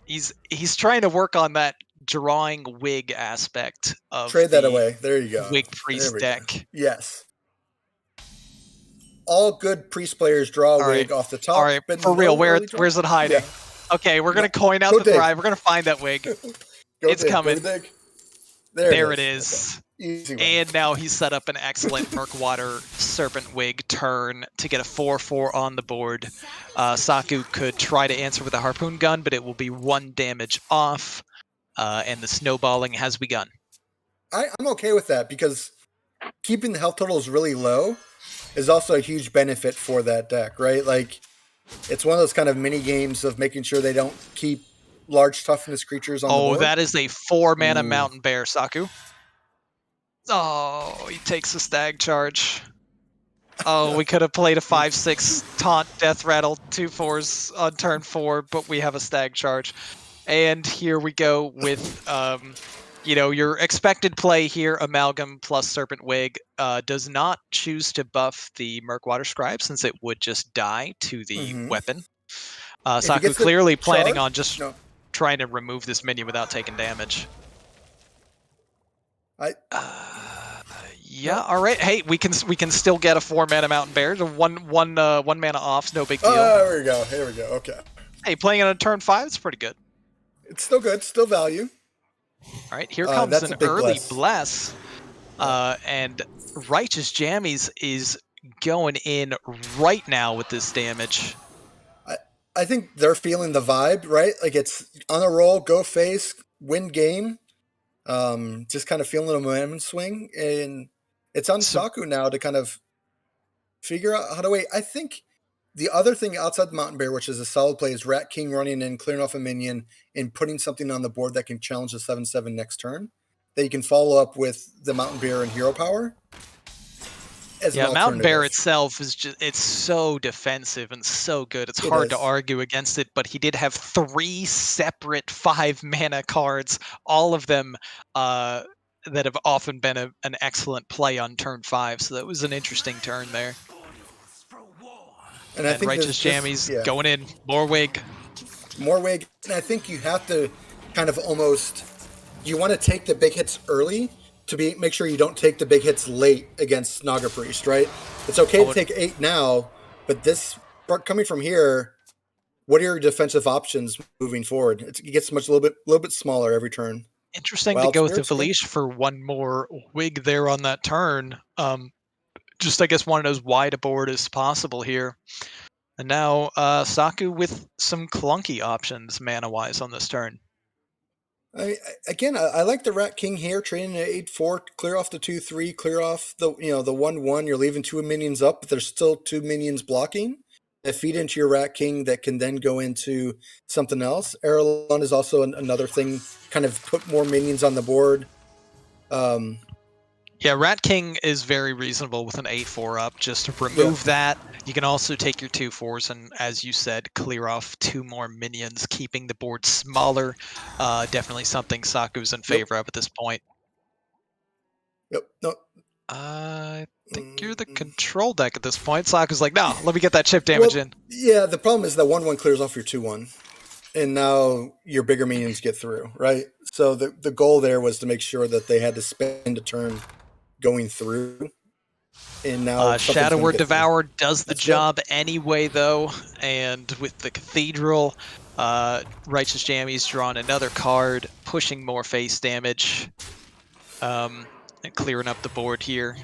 he's trying to work on that drawing wig aspect of Trade that away. There you go. Wig Priest deck. Go. Yes. All good Priest players draw a wig off the top. All right, but for real, where's it hiding? Yeah. Okay, we're going to coin out the Thrive. We're going to find that wig. It's coming. There it is. Okay. Easy one. And now he's set up an excellent Murkwater Serpent Wig turn to get a 4/4 on the board. Saku could try to answer with a Harpoon Gun, but it will be 1 damage off, and the snowballing has begun. I'm okay with that because keeping the health totals really low is also a huge benefit for that deck, right? Like, it's one of those kind of mini games of making sure they don't keep large toughness creatures on the board. Oh, that is a 4-mana Mountain Bear, Saku. Oh, he takes a stag charge. Oh, we could have played a 5/6 taunt death rattle 2/4s on turn 4, but we have a stag charge. And here we go with your expected play here, Amalgam plus Serpent Wig, does not choose to buff the Murkwater Scribe since it would just die to the weapon. Saku clearly planning on just trying to remove this minion without taking damage. Yeah, all right. Hey, we can still get a 4-mana Mountain Bear. One mana off, no big deal. There we go. Here we go. Okay. Hey, playing on a turn 5, it's pretty good. It's still good. Still value. All right, here comes an early bless. And Righteous Jammies is going in right now with this damage. I think they're feeling the vibe, right? Like it's on a roll, go face, win game. Just kind of feeling the momentum swing, and it's on Saku now to kind of figure out how to wait. I think the other thing outside the Mountain Bear, which is a solid play, is Rat King running in, clearing off a minion, and putting something on the board that can challenge the 7/7 next turn. That you can follow up with the Mountain Bear and Hero Power. Yeah, Mountain Bear itself is just—it's so defensive and so good. It's hard to argue against it. But he did have 3 separate 5-mana cards, all of them that have often been an excellent play on turn 5. So that was an interesting turn there. And I think Righteous Jammies going in, more wig. More wig. And I think you have to kind of almost, you want to take the big hits early to make sure you don't take the big hits late against Naga Priest, right? It's okay to take 8 now, but this coming from here, what are your defensive options moving forward? It gets a little bit smaller every turn. Interesting to go with the Valish for 1 more wig there on that turn. Just, I guess, wanted as wide a board as possible here. And now Saku with some clunky options mana-wise on this turn. I like the Rat King here, trading at 8/4, clear off the 2/3, clear off the 1/1. You're leaving 2 minions up, but there's still 2 minions blocking that feed into your Rat King that can then go into something else. Erelon is also another thing, kind of put more minions on the board. Yeah, Rat King is very reasonable with an 8/4 up. Just to remove that, you can also take your 2/4s and, as you said, clear off 2 more minions, keeping the board smaller. Definitely something Saku's in favor of at this point. Yep. No. I think you're the control deck at this point. Saku's like, no, let me get that chip damage in. Yeah, the problem is that 1/1 clears off your 2/1. And now your bigger minions get through, right? So the goal there was to make sure that they had to spend a turn going through, and now Shadow Word Devour does the job anyway, though, and with the Cathedral, Righteous Jammies drawing another card, pushing more face damage, and clearing up the board here.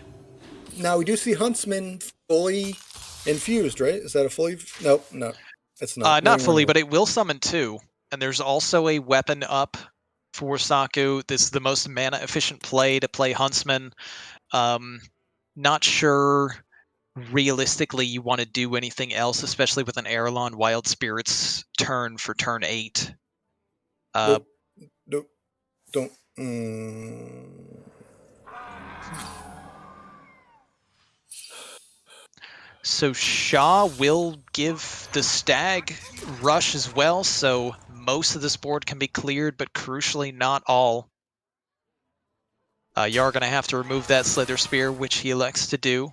Now we do see Huntsman fully infused, right? Is that a fully? Nope, no, it's not. Not fully, but it will summon 2, and there's also a weapon up for Saku. This is the most mana efficient play to play Huntsman. Not sure realistically you want to do anything else, especially with an Erelon Wild Spirits turn for turn 8. Nope. Don't. So Shaw will give the Stag rush as well, so most of this board can be cleared, but crucially not all. You are going to have to remove that Slither Spear, which he elects to do.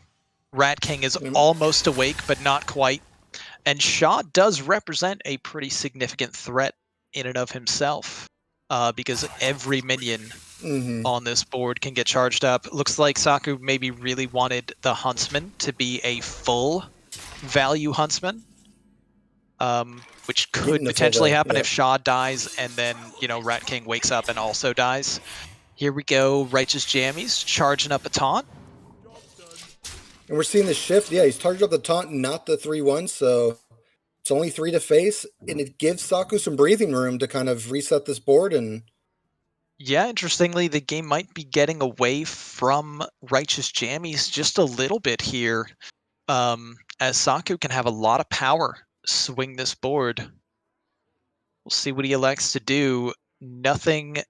Rat King is almost awake, but not quite. And Shaw does represent a pretty significant threat in and of himself, because every minion on this board can get charged up. Looks like Saku maybe really wanted the Huntsman to be a full value Huntsman, which could potentially happen if Shaw dies and then, Rat King wakes up and also dies. Here we go, Righteous Jammies charging up a taunt. And we're seeing the shift. Yeah, he's charged up the taunt, not the 3/1, so it's only 3 to face, and it gives Saku some breathing room to kind of reset this board. And yeah, interestingly, the game might be getting away from Righteous Jammies just a little bit here, as Saku can have a lot of power swing this board. We'll see what he elects to do. Nothing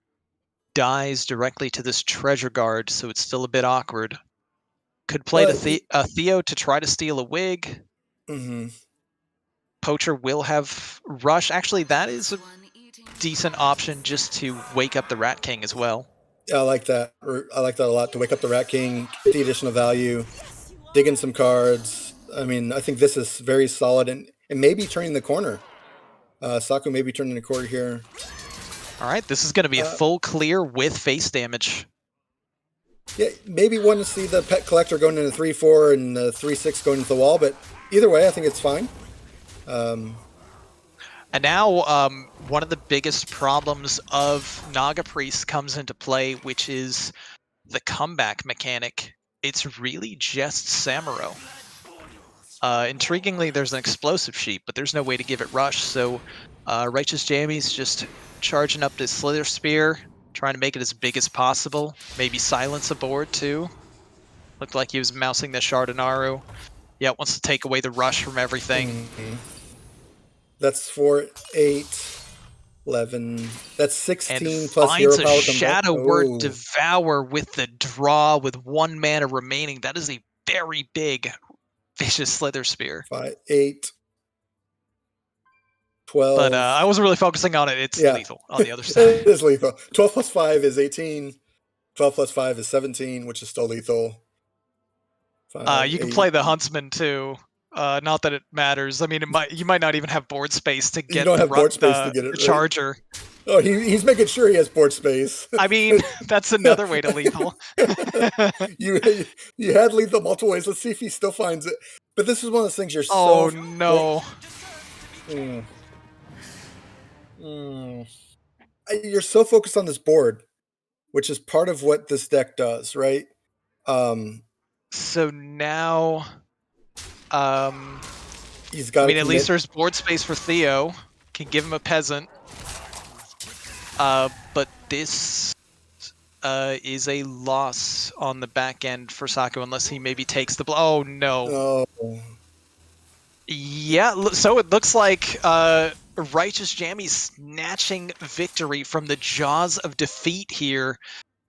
dies directly to this Treasure Guard, so it's still a bit awkward. Could play a Theo to try to steal a wig. Poacher will have Rush. Actually, that is a decent option just to wake up the Rat King as well. Yeah, I like that. I like that a lot, to wake up the Rat King, get the additional value, dig in some cards. I mean, I think this is very solid, and maybe turning the corner. Saku may be turning the corner here. All right, this is going to be a full clear with face damage. Yeah, maybe want to see the Pet Collector going into 3/4 and the 3/6 going into the wall, but either way, I think it's fine. And now one of the biggest problems of Naga Priest comes into play, which is the comeback mechanic, it's really just Samuro. Intriguingly, there's an explosive sheep, but there's no way to give it rush, so Righteous Jammies just charging up to Slither Spear, trying to make it as big as possible. Maybe silence a board, too. Looked like he was mousing the Shardanaru. Yeah, wants to take away the rush from everything. That's 4, 8, 11. That's 16 And plus hero finds a power. Shadow Word Devour with the draw with 1 mana remaining. That is a very big Vicious Slither Spear. 5, 8, 12. But I wasn't really focusing on it. It's lethal on the other side. It is lethal. 12 plus 5 is 18. 12 plus 5 is 17, which is still lethal. 5, you can 8. play the Huntsman too. Not that it matters. I mean, you might not even have board space to get the charger. Oh, he's making sure he has board space. I mean, that's another way to lethal. you had lethal multiple ways. Let's see if he still finds it. But this is one of those things you're so... Oh, no. You're so focused on this board, which is part of what this deck does, right? So now... he's got. at least there's board space for Theo. Can give him a peasant. But this is a loss on the back end for Saku unless he maybe takes the blow. Oh no. Oh. Yeah, so it looks like Righteous Jammy snatching victory from the jaws of defeat here.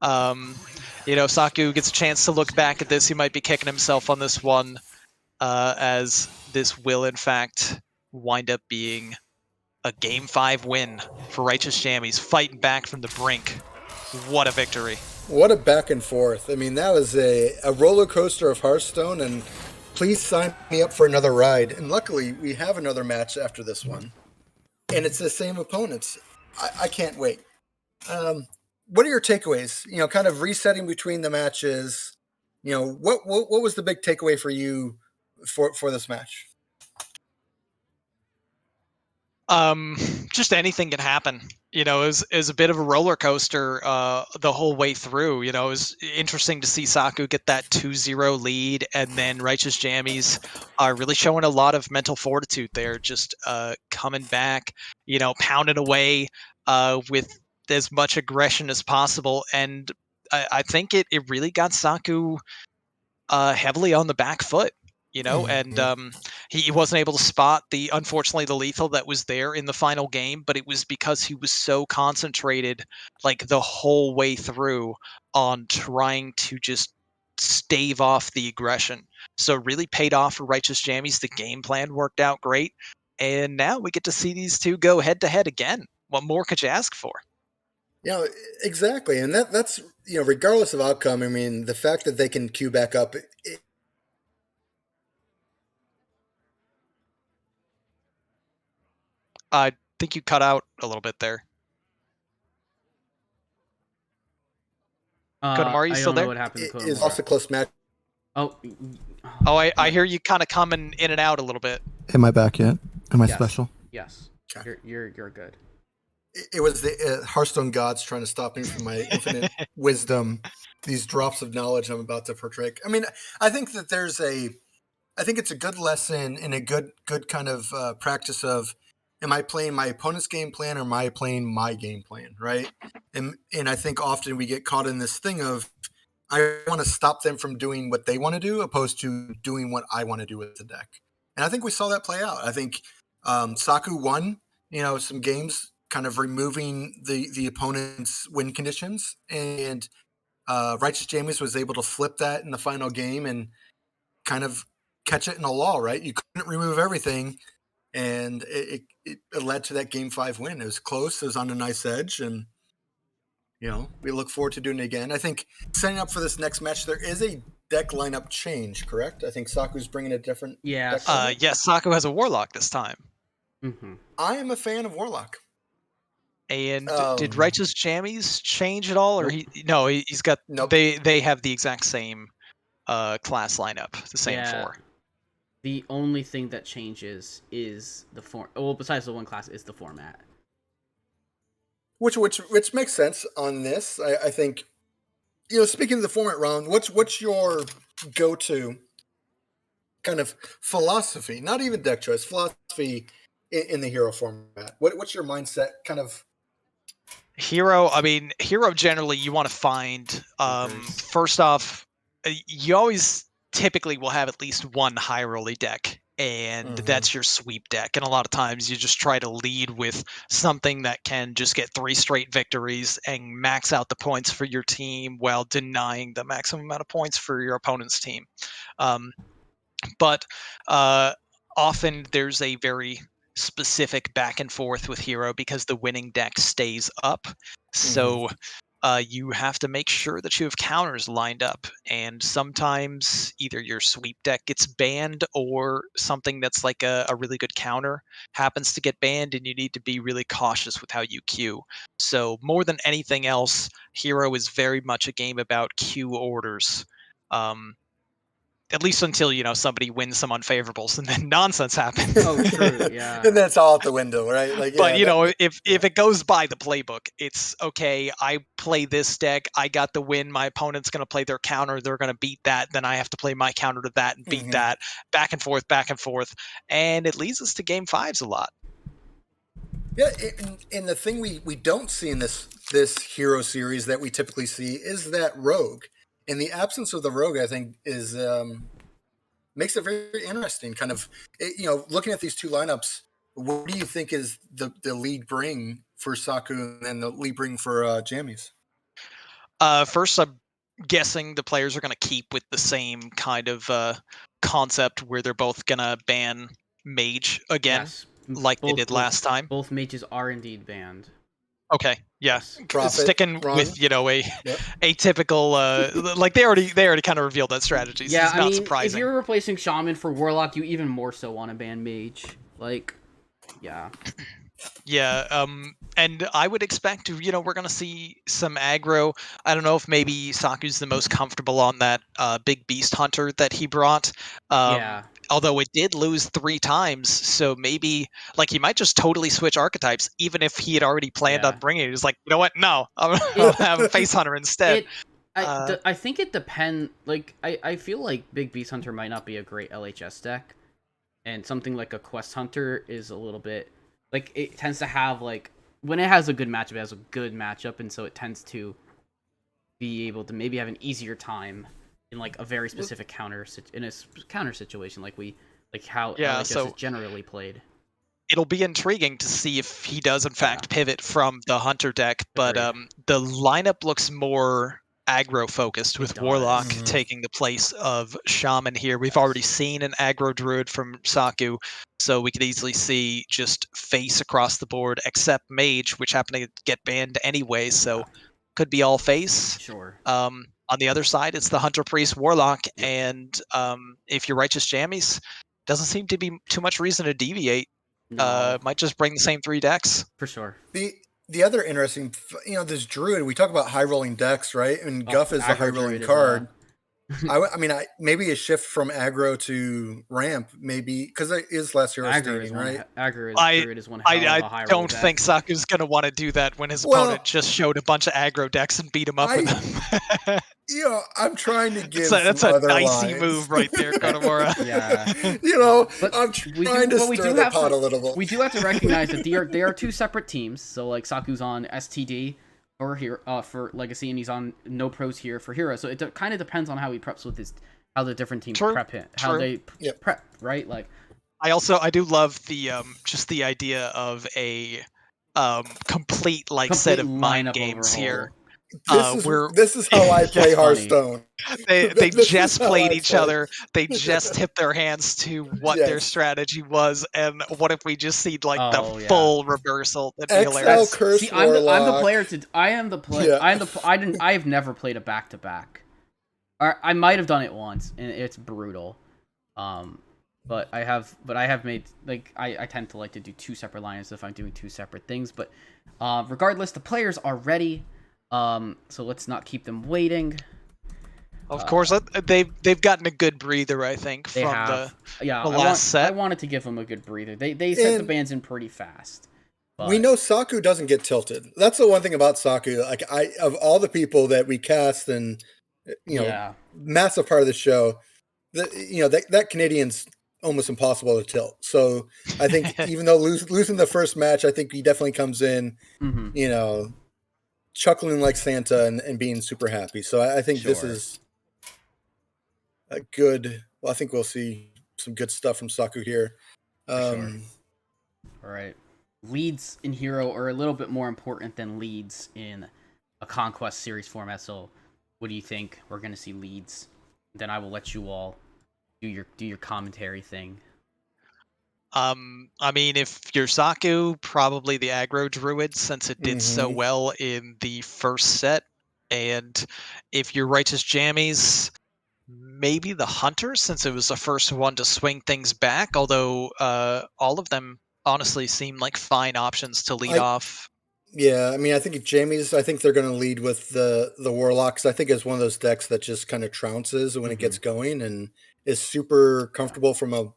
Saku gets a chance to look back at this. He might be kicking himself on this one, as this will in fact wind up being a Game 5 win for Righteous Jammies, fighting back from the brink. What a victory. What a back and forth. I mean, that was a roller coaster of Hearthstone, and please sign me up for another ride. And luckily, we have another match after this one. And it's the same opponents. I can't wait. What are your takeaways? Kind of resetting between the matches. What was the big takeaway for you for this match? Just anything can happen. It was a bit of a roller coaster the whole way through. It was interesting to see Saku get that 2-0 lead, and then Righteous Jammies are really showing a lot of mental fortitude there, just coming back, pounding away with as much aggression as possible. And I think it really got Saku heavily on the back foot. And he wasn't able to spot unfortunately the lethal that was there in the final game, but it was because he was so concentrated like the whole way through on trying to just stave off the aggression. So really paid off for Righteous Jammies. The game plan worked out great, and now we get to see these two go head to head again. What more could you ask for? Exactly. And that's regardless of outcome, I mean, the fact that they can queue back up, I think you cut out a little bit there. Kodamari, you still there? What happened to It is also a close match. Oh, I hear you kind of coming in and out a little bit. Am I back yet? Am I special? Yes. Okay. You're good. It was the Hearthstone gods trying to stop me from my infinite wisdom, these drops of knowledge I'm about to portray. I mean, I think that I think it's a good lesson and a good kind of practice of, am I playing my opponent's game plan or am I playing my game plan, right? And I think often we get caught in this thing of, I want to stop them from doing what they want to do opposed to doing what I want to do with the deck. And I think we saw that play out. I think Saku won, some games kind of removing the opponent's win conditions, and Righteous Jammies was able to flip that in the final game and kind of catch it in a lull, right? You couldn't remove everything, and it led to that Game 5 win. It was close. It was on a nice edge, and we look forward to doing it again. I think setting up for this next match, there is a deck lineup change, correct? I think Saku's bringing a different. Yeah. Yes, Saku has a Warlock this time. Mm-hmm. I am a fan of Warlock. And did Righteous Jammies change at all, or he's got. Nope. They have the exact same class lineup, the same 4. The only thing that changes is the form. Well, besides the one class, is the format. Which makes sense on this. I think, speaking of the format, Ron, what's your go-to kind of philosophy? Not even deck choice, philosophy in the hero format. What's your mindset? Kind of Hero, I mean, hero generally you want to find, first off, you always typically will have at least one high rolly deck, and that's your sweep deck. And a lot of times you just try to lead with something that can just get 3 straight victories and max out the points for your team while denying the maximum amount of points for your opponent's team. But often there's a very specific back and forth with hero because the winning deck stays up. So you have to make sure that you have counters lined up, and sometimes either your sweep deck gets banned or something that's like a really good counter happens to get banned, and you need to be really cautious with how you queue. So more than anything else, hero is very much a game about queue orders. At least until, somebody wins some unfavorables and then nonsense happens. Oh, true, yeah. and that's all out the window, right? Like, But, if it goes by the playbook, it's okay, I play this deck, I got the win, my opponent's going to play their counter, they're going to beat that, then I have to play my counter to that and beat that, back and forth, and it leads us to game 5s a lot. Yeah, and the thing we don't see in this hero series that we typically see is that rogue. And the absence of the rogue, I think, is makes it very interesting. Kind of, looking at these two lineups, what do you think is the lead bring for Saku and the lead bring for Jammies? First, I'm guessing the players are going to keep with the same kind of concept where they're both going to ban Mage again, like they did last time. Both mages are indeed banned. Okay, yeah. Prophet, sticking Ron? with a typical like they already kind of revealed that strategy. So it's not surprising. If you're replacing Shaman for Warlock, you even more so want to ban Mage. Like, yeah. Yeah, and I would expect, we're gonna see some aggro. I don't know if maybe Saku's the most comfortable on that big beast hunter that he brought. Although it did lose 3 times, so maybe he might just totally switch archetypes, even if he had already planned on bringing it. He was like, you know what? No, I'm gonna have a face hunter instead. I think it depends. Like, I feel like Big Beast Hunter might not be a great LHS deck, and something like a Quest Hunter is a little bit like it tends to have when it has a good matchup, it has a good matchup, and so it tends to be able to maybe have an easier time in a very specific counter situation, how LHS is generally played. It'll be intriguing to see if he does in fact pivot from the hunter deck, but the lineup looks more aggro focused with Warlock taking the place of Shaman here. We've already seen an aggro druid from Saku, so we could easily see just face across the board except Mage, which happened to get banned anyway, so could be all face. Sure. On the other side, it's the Hunter Priest Warlock, and if you're Righteous Jammies, doesn't seem to be too much reason to deviate. No. Might just bring the same 3 decks. For sure. The other interesting, this Druid, we talk about high rolling decks, right? And Guff is the high rolling card. I mean, maybe a shift from aggro to ramp, maybe because it is last hero standing, right? Druid is one hell of a high I don't roll deck. think Saku's going to want to do that when his opponent just showed a bunch of aggro decks and beat him up with them. I'm trying to give that's some a other dicey lines. move right there, Konomura. Yeah. I'm trying to stir the pot a little bit. We do have to recognize that they are 2 separate teams. So Saku's on STD or here for Legacy, and he's on No Pros here for Hero. So it kind of depends on how he preps with how the different teams prep him, how they prep, right? I do love the just the idea of a complete set of mind games here. This is how I play Hearthstone. They just played each other. They just tipped their hands to what their strategy was, and what if we just see full reversal? That'd be hilarious. See, I'm the player to. I am the player. Yeah. I have never played a back-to-back. I might have done it once, and it's brutal. But I have made I tend to like to do 2 separate lines if I'm doing 2 separate things. But regardless, the players are ready. So let's not keep them waiting. Of course, they've gotten a good breather, I think, from the last set. I wanted to give them a good breather. They set the bans in pretty fast. We But know Saku doesn't get tilted. That's the one thing about Saku. Like of all the people that we cast and yeah, massive part of the show, that Canadian's almost impossible to tilt. So I think even though losing the first match, I think he definitely comes in, hmm chuckling like Santa and being super happy. So I think this Sure. is a good. Well, I think we'll see some good stuff from Saku here. Sure. All right. Leads in Hero are a little bit more important than leads in a Conquest series format. So, what do you think? We're gonna see leads. Then I will let you all do your commentary thing. I mean, if you're Saku, probably the aggro druid, since it did so Mhm. well in the first set. And if you're Righteous Jammies, maybe the hunter, since it was the first one to swing things back. Although all of them honestly seem like fine options to lead off. Yeah, I mean, I think Jamie's. I think they're going to lead with the Warlocks. I think it's one of those decks that just kind of trounces when it gets going and is super comfortable from a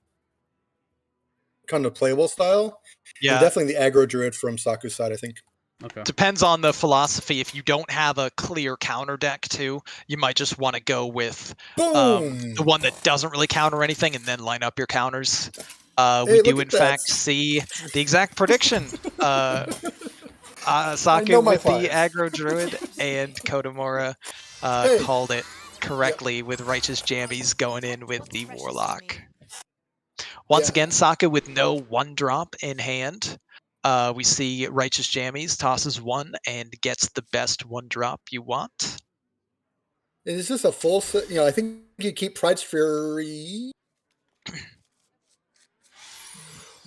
kind of playable style. And Yeah, definitely the aggro druid from Saku's side, I think. Okay. depends on the philosophy. If you don't have a clear counter deck too, you might just want to go with Boom! the one that doesn't really counter anything and then line up your counters. Hey, We look do at in that. fact see the exact prediction. I Saku know my with the clients. aggro druid and Kodomura Hey. called it correctly with Righteous Jammies going in with the Warlock. Once Yeah. again, Saku with no one drop in hand. We see Righteous Jammies tosses one and gets the best one drop you want. Is this a full set? I think you keep Pride's Fury.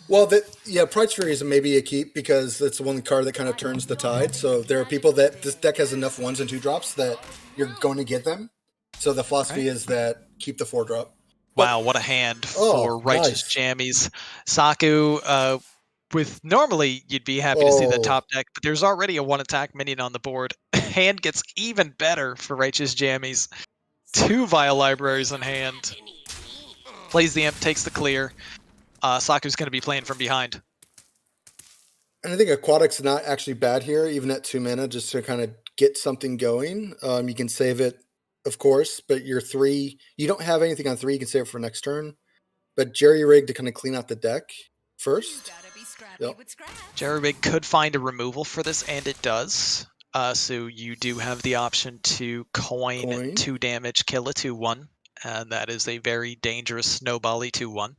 Well, Pride's Fury is maybe a keep because it's the one card that kind of turns the tide. So there are people that this deck has enough 1s and 2 drops that you're going to get them. So the philosophy is that keep the 4 drop. Wow, what a hand Oh, for Righteous nice. Jammies. Saku, with normally you'd be happy to see the top deck, but there's already a one attack minion on the board. Hand gets even better for Righteous Jammies. 2 Vile Libraries in hand. Plays the imp, takes the clear. Saku's going to be playing from behind. And I think Aquatic's not actually bad here, even at 2 mana, just to kind of get something going. You can save it, of course, but your 3, you don't have anything on 3, you can save it for next turn. But Jerry Rig to kind of clean out the deck first. Yep. Jerry Rig could find a removal for this, and it does. So you do have the option to coin 2 damage, kill a 2/1, and that is a very dangerous snowbally 2/1.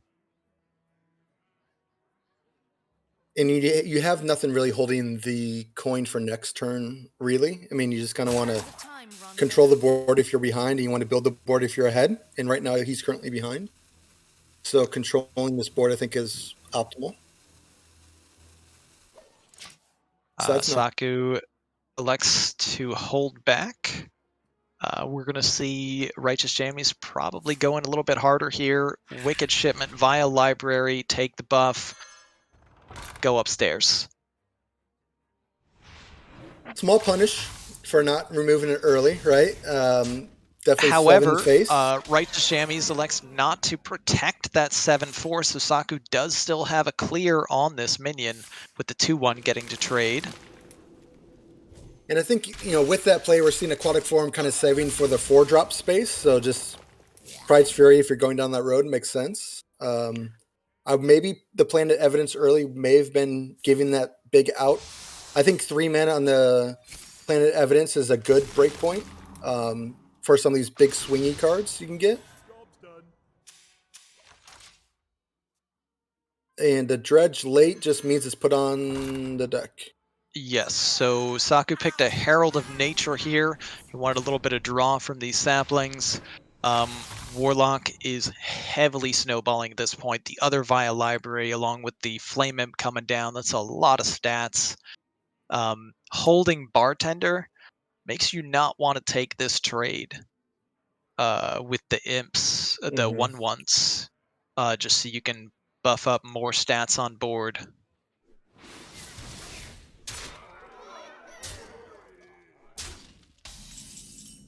And you have nothing really holding the coin for next turn, really. I mean, you just kind of want to control the board if you're behind, and you want to build the board if you're ahead. And right now, he's currently behind. So controlling this board, I think, is optimal. So Saku elects to hold back. We're going to see Righteous Jammies probably going a little bit harder here. Wicked Shipment, Vile Library, take the buff, go upstairs. Small punish for not removing it early, right? Definitely. However, 7 face. Righteous Jammies elects not to protect that 7/4, so Saku does still have a clear on this minion with the 2/1 getting to trade. And I think, with that play, we're seeing Aquatic Form kind of saving for the 4-drop space. So just Pride's Fury, if you're going down that road, makes sense. Maybe the Planet Evidence early may have been giving that big out. I think 3 mana on the Planet Evidence is a good breakpoint for some of these big swingy cards you can get. And the Dredge late just means it's put on the deck. Yes, so Saku picked a Herald of Nature here. He wanted a little bit of draw from these saplings. Warlock is heavily snowballing at this point. The other Vile Library, along with the Flame Imp coming down, that's a lot of stats. Holding Bartender makes you not want to take this trade with the Imps, the 1/1s, just so you can buff up more stats on board.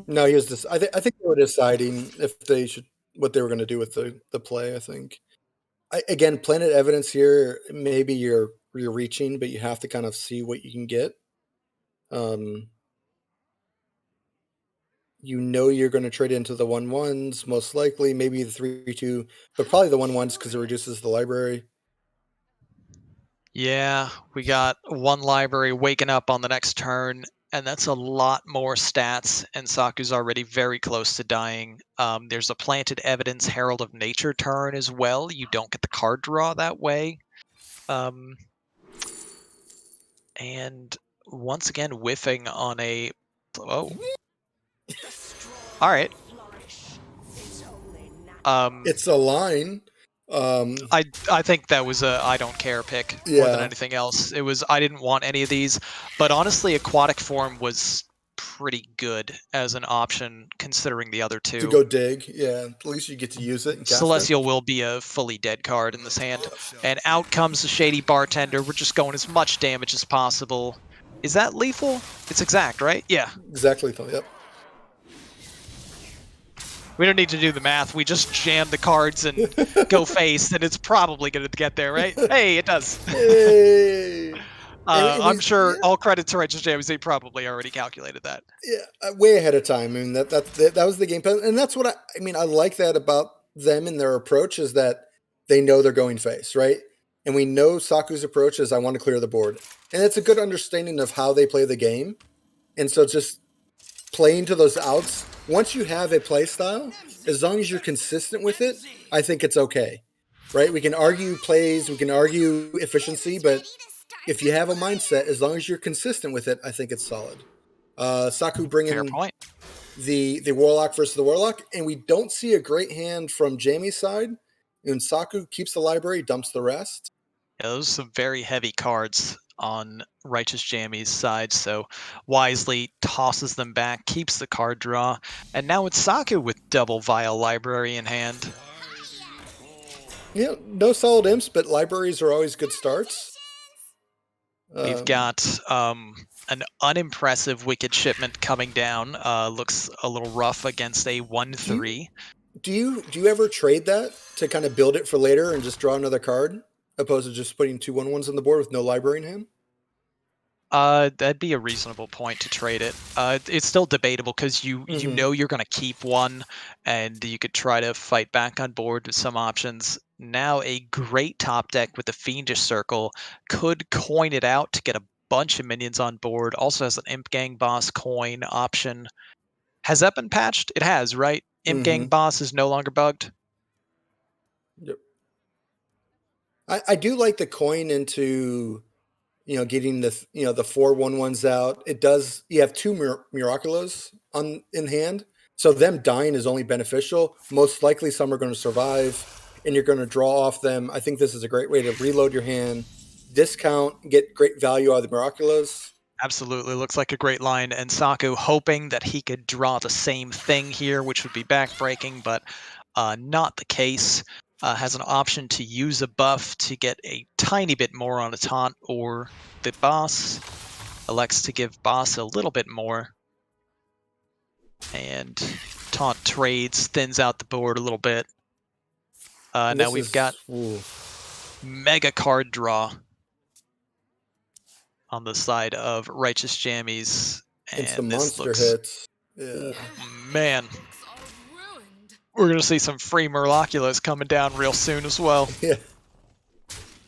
No, he was just. I think they were deciding if they should what they were going to do with the play. I think. Again, Planet Evidence here. Maybe you're you're reaching, but you have to kind of see what you can get. You know you're going to trade into the 1/1s, most likely, maybe the 3/2, but probably the 1/1s because it reduces the library. Yeah, we got one library waking up on the next turn, and that's a lot more stats, and Saku's already very close to dying. There's a Planted Evidence Herald of Nature turn as well. You don't get the card draw that way. And once again, whiffing on a... Oh. All right. It's a line. I think that was a I don't care pick more than Yeah. anything else. It was I didn't want any of these, but honestly, Aquatic Form was pretty good as an option considering the other To two. go dig, yeah. At least you get to use it and cast Celestial will be a fully dead card in this hand, and out comes the Shady Bartender. We're just going as much damage as possible. Is that lethal? It's exact, right? Yeah. it. Exactly. Yep. We don't need to do the math. We just jam the cards and go face, and it's probably going to get there, right? Hey, it does. Hey. I'm sure yeah. all credit to Righteous Jammies. They probably already calculated that. Yeah, way ahead of time. I mean, that was the game plan, and that's what I mean. I like that about them and their approach is that they know they're going face, right? And we know Saku's approach is I want to clear the board, and it's a good understanding of how they play the game. And so just playing to those outs. Once you have a play style, as long as you're consistent with it, I think it's okay, right? We can argue plays, we can argue efficiency, but if you have a mindset, as long as you're consistent with it, I think it's solid. Saku Fair bringing point. the Warlock versus the Warlock, and we don't see a great hand from Jamie's side. And Saku keeps the library, dumps the rest. Yeah, those are some very heavy cards on Righteous Jammies' side, so wisely tosses them back, keeps the card draw, and now it's Saku with double Vial Library in hand. Yeah, no solid imps, but libraries are always good starts. We've got an unimpressive Wicked Shipment coming down. Looks a little rough against a 1/3. Do you ever trade that to kind of build it for later and just draw another card, opposed to just putting 2 1/1s on the board with no library in hand? That'd be a reasonable point to trade it. It's still debatable because you know you're going to keep one, and you could try to fight back on board with some options. Now a great top deck with the Fiendish Circle could coin it out to get a bunch of minions on board. Also has an Imp Gang Boss coin option. Has that been patched? It has, right? Imp Gang Boss is no longer bugged. Yep. I do like the coin into, getting the 4 1/1s out. It does. You have 2 Miraculous in hand, so them dying is only beneficial. Most likely, some are going to survive, and you're going to draw off them. I think this is a great way to reload your hand, discount, get great value out of the Miraculous. Absolutely, looks like a great line, and Saku hoping that he could draw the same thing here, which would be backbreaking, but not the case. Has an option to use a buff to get a tiny bit more on a taunt or the boss. Elects to give boss a little bit more. And taunt trades, thins out the board a little bit. Now we've got mega card draw on the side of Righteous Jammies. And it's the this monster looks, hits. Yeah. Man. We're going to see some free Miraculous coming down real soon as well. Yeah.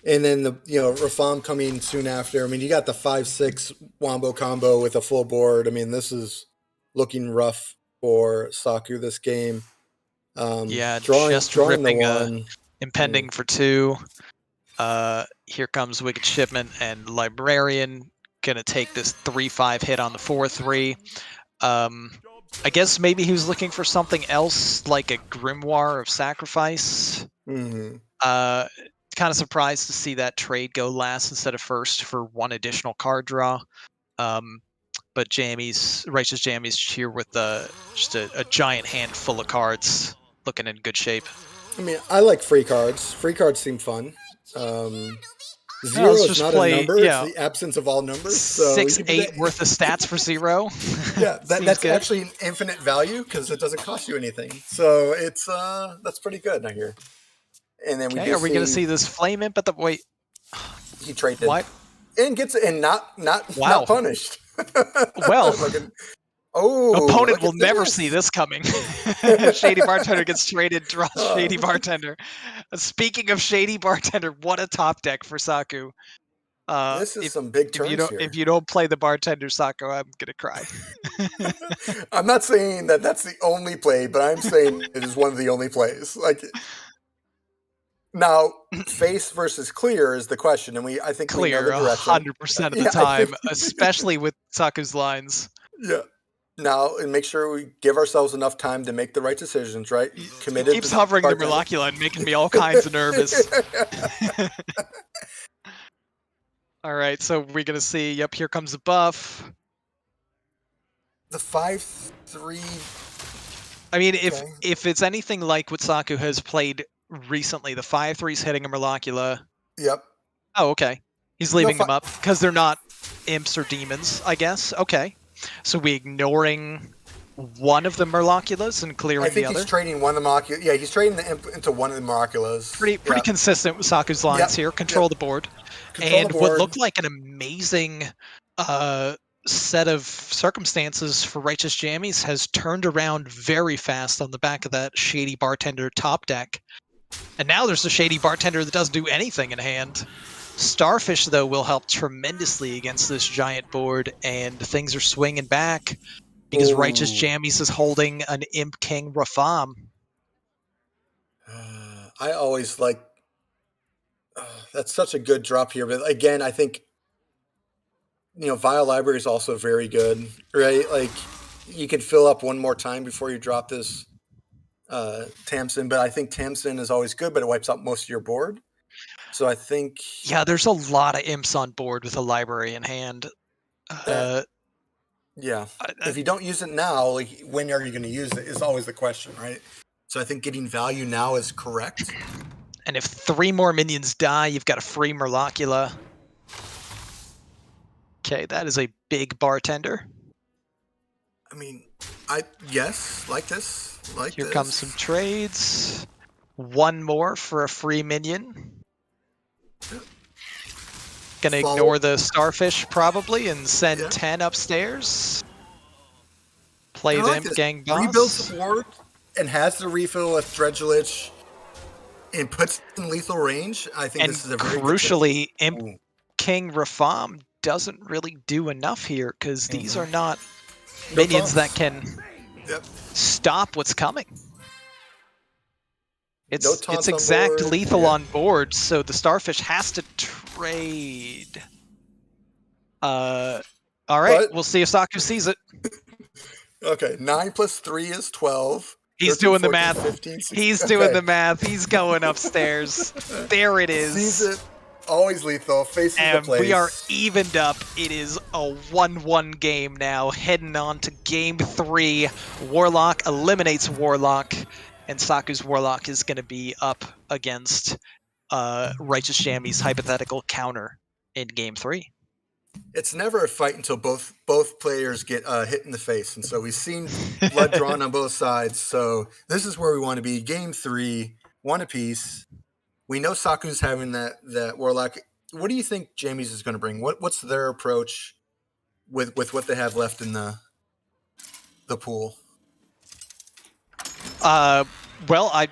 And then the Rafam coming soon after. I mean, you got the 5/6 Wombo combo with a full board. I mean, this is looking rough for Saku this game. Yeah, drawing ripping the one. Impending for 2. Here comes Wicked Shipment and Librarian. Gonna take this 3/5 hit on the 4/3. I guess maybe he was looking for something else, like a Grimoire of Sacrifice. Mm-hmm. Kind of surprised to see that trade go last instead of first for 1 additional card draw. But Righteous Jammies here with just a giant hand full of cards, looking in good shape. I mean, I like free cards. Free cards seem fun. 0 is not a number. Yeah. It's the absence of all numbers. So 6/8 worth of stats for 0. Yeah, that's good. actually an infinite value because it doesn't cost you anything. So it's that's pretty good, I hear. And then Are we going to see this Flame Imp at the... Wait. he traded What? and gets and not Wow. punished. Well, look opponent at will never this. see this coming. Shady Bartender gets traded, draws Shady Bartender. Speaking of Shady Bartender, what a top deck for Saku. This is some big turns here. If you don't play the Bartender Saku, I'm gonna cry. I'm not saying that that's the only play, but I'm saying it is one of the only plays. Like now, face versus clear is the question, and I think we know Clear the direction. 100% of the Yeah, I time, think- especially with Saku's lines. Yeah. Now, and make sure we give ourselves enough time to make the right decisions, right? Committed. Keeps hovering the bartender. Merlocula and making me all kinds of nervous. All right, so we're gonna see. Yep, here comes a buff. The 5/3. I mean, Okay. if it's anything like what Saku has played recently, the 5/3's hitting a Merlocula. Yep. Oh, okay. He's leaving them up because they're not imps or demons, I guess. Okay. So we ignoring one of the Merloculas and clearing I the think other. he's trading one of the Miraculous. Yeah, he's trading the imp into one of the Miraculous. Pretty Yeah. consistent with Saku's lines here. Control the board. Control And the what board. looked like an amazing set of circumstances for Righteous Jammies has turned around very fast on the back of that Shady Bartender top deck. And now there's a Shady Bartender that doesn't do anything in hand. Starfish, though, will help tremendously against this giant board, and things are swinging back because Righteous Ooh. Jammies is holding an Imp King Rafam. I always like. That's such a good drop here, but again, I think Vile Library is also very good, right? Like you can fill up one more time before you drop this Tamsin, but I think Tamsin is always good, but it wipes out most of your board. So I think Yeah, there's a lot of imps on board with a library in hand. yeah, if you don't use it now, like when are you going to use it is always the question, right? So I think getting value now is correct. And if 3 more minions die, you've got a free Merlocula. Okay, that is a big Bartender. I mean, yes, like this, like Here this. comes some trades. 1 more for a free minion. Gonna ignore the Starfish probably and send 10 upstairs. Play the Imp Gang boss. Rebuilds the board and has the refill with Dredgelich and puts it in lethal range. I think this is a very crucially, good Imp King Rafam doesn't really do enough here because these are not minions that can stop what's coming. It's exact lethal on board, so the Starfish has to trade. All right, we'll see if Saku sees it. Okay, 9 plus 3 is 12. He's 13, doing the 14, math. 15, 16. He's doing the math. He's going upstairs. There it is. Sees it. Always lethal. Faces And the place. we are evened up. It is a 1-1 game now. Heading on to game 3. Warlock eliminates Warlock. And Saku's Warlock is going to be up against Righteous Jammies' hypothetical counter in game 3. It's never a fight until both players get hit in the face. And so we've seen blood drawn on both sides. So this is where we want to be. Game 3, 1 apiece. We know Saku's having that Warlock. What do you think Jammies is going to bring? What's their approach with what they have left in the pool? Well, I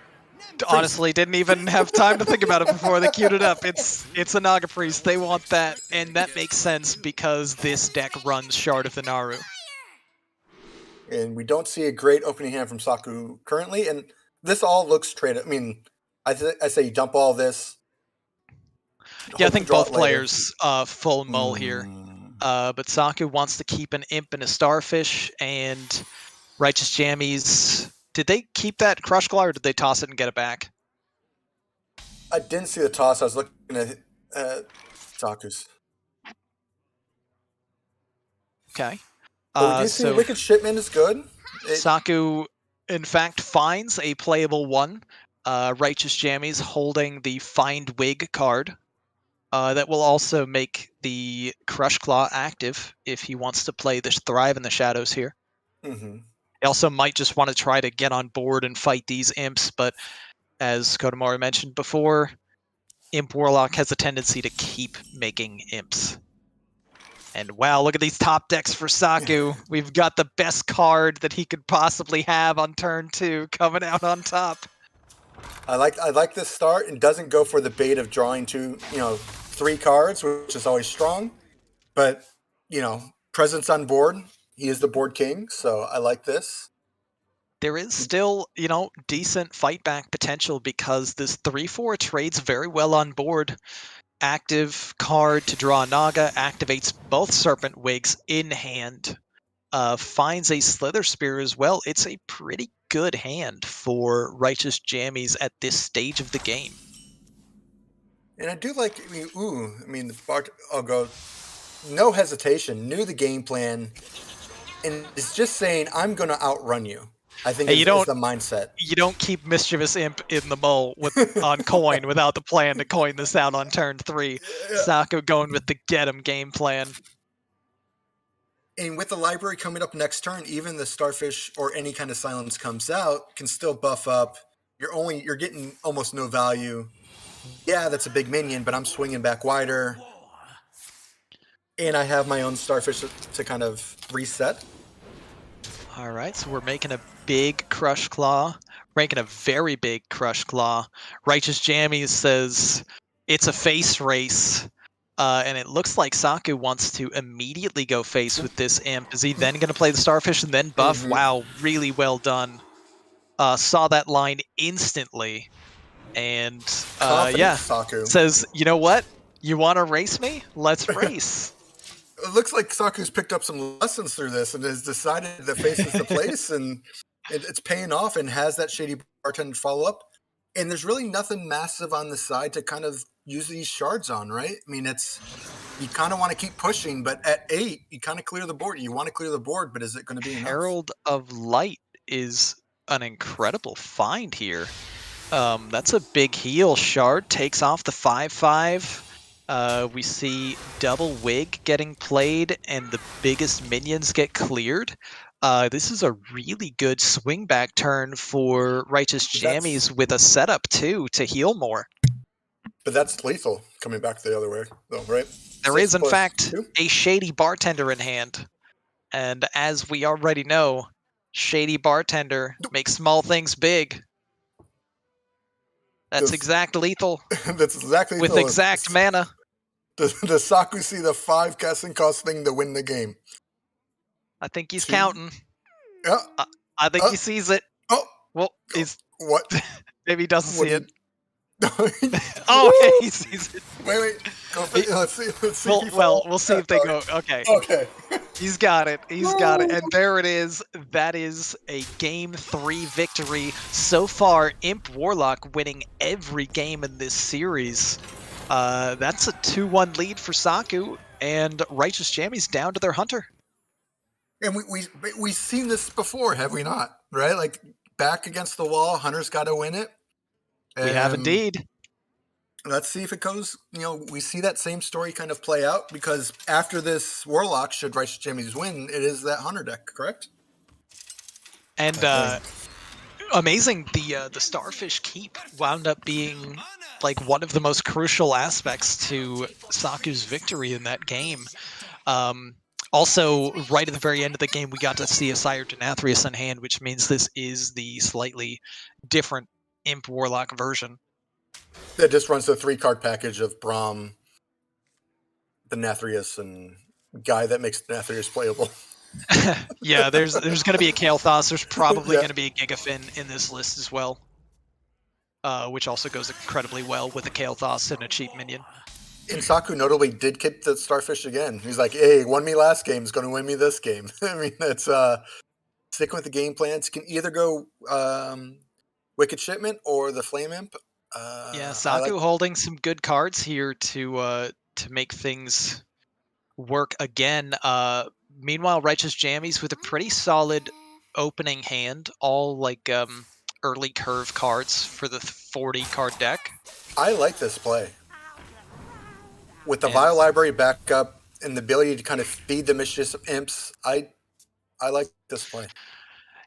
honestly didn't even have time to think about it before they queued it up. It's a Naga Priest. They want that, and that makes sense because this deck runs Shard of the Naru. And we don't see a great opening hand from Saku currently, and this all looks trade. I mean, I say you dump all this. Yeah, I think both players full mull here. But Saku wants to keep an Imp and a Starfish, and Righteous Jammies. Did they keep that Crush Claw, or did they toss it and get it back? I didn't see the toss. I was looking at Saku's. Okay. But we do see Wicked Shipment is good. Saku, in fact, finds a playable one. Righteous Jammies holding the Find Wig card. That will also make the Crush Claw active if he wants to play this Thrive in the Shadows here. Mm-hmm. He also might just want to try to get on board and fight these imps, but as Kodomori mentioned before, Imp Warlock has a tendency to keep making imps. And wow, look at these top decks for Saku. We've got the best card that he could possibly have on turn 2 coming out on top. I like this start, and doesn't go for the bait of drawing 3 cards, which is always strong. But presence on board. He is the board king, so I like this. There is still, decent fight back potential because this 3/4 trades very well on board. Active card to draw a Naga, activates both Serpent Wigs in hand, finds a Slither Spear as well. It's a pretty good hand for Righteous Jammies at this stage of the game. And I do like, the Bart, I'll go, no hesitation, knew the game plan, and is just saying, I'm going to outrun you. I think is the mindset. You don't keep Mischievous Imp in the mull on coin without the plan to coin this out on turn 3. Saku going with the get 'em game plan. And with the library coming up next turn, even the Starfish or any kind of silence comes out, can still buff up. You're getting almost no value. Yeah, that's a big minion, but I'm swinging back wider. And I have my own Starfish to kind of reset. All right, so we're making a big Crush Claw, making a very big Crush Claw. Righteous Jammies says it's a face race, and it looks like Saku wants to immediately go face with this imp. Is he then going to play the Starfish and then buff? Mm-hmm. Wow, really well done. Saw that line instantly, and Saku says, you know what? You want to race me? Let's race. It looks like Saku's picked up some lessons through this and has decided that face is the place, and it's paying off, and has that Shady Bartender follow up. And there's really nothing massive on the side to kind of use these shards on, right? I mean, you kind of want to keep pushing, but at 8, you kind of clear the board. You want to clear the board, but is it going to be enough? Herald of Light is an incredible find here. That's a big heal. Shard takes off the 5/5. We see double wig getting played, and the biggest minions get cleared. This is a really good swing back turn for Righteous Jammies with a setup too to heal more. But that's lethal coming back the other way, though, right? There is, in fact, a Shady Bartender in hand, and as we already know, Shady Bartender makes small things big. That's exact lethal. That's exactly with exact mana. Does Saku see the 5 casting cost thing to win the game? I think he's counting. Yeah. I think he sees it. Oh, well, he's what? Maybe he doesn't see it. Oh, yeah, he sees it. Wait. Let's see. We'll see if they go. Okay. Okay. He's got it. And there it is. That is a game 3 victory. So far, Imp Warlock winning every game in this series. That's a 2-1 lead for Saku, and Righteous Jammies down to their Hunter. And we've seen this before, have we not? Right? Like, back against the wall, Hunter's got to win it. We have indeed. Let's see if it goes, we see that same story kind of play out, because after this Warlock, should Righteous Jammies win, it is that Hunter deck, correct? And amazing, the Starfish Keep wound up being like one of the most crucial aspects to Saku's victory in that game. Also, right at the very end of the game, we got to see a Sire Denathrius in hand, which means this is the slightly different Imp Warlock version. That just runs the 3-card package of Braum, Denathrius, and guy that makes Denathrius playable. Yeah, there's going to be a Kael'thas. There's probably going to be a Gigafin in this list as well, which also goes incredibly well with a Kael'thas and a cheap minion. And Saku notably did keep the Starfish again. He's like, hey, won me last game, is going to win me this game. I mean, it's sticking with the game plans. You can either go Wicked Shipment or the Flame Imp. Saku holding some good cards here to make things work again. Meanwhile, Righteous Jammies with a pretty solid opening hand, all like early curve cards for the 40-card deck. I like this play. With the Vile Library backup and the ability to kind of feed the Mischievous Imps, I like this play.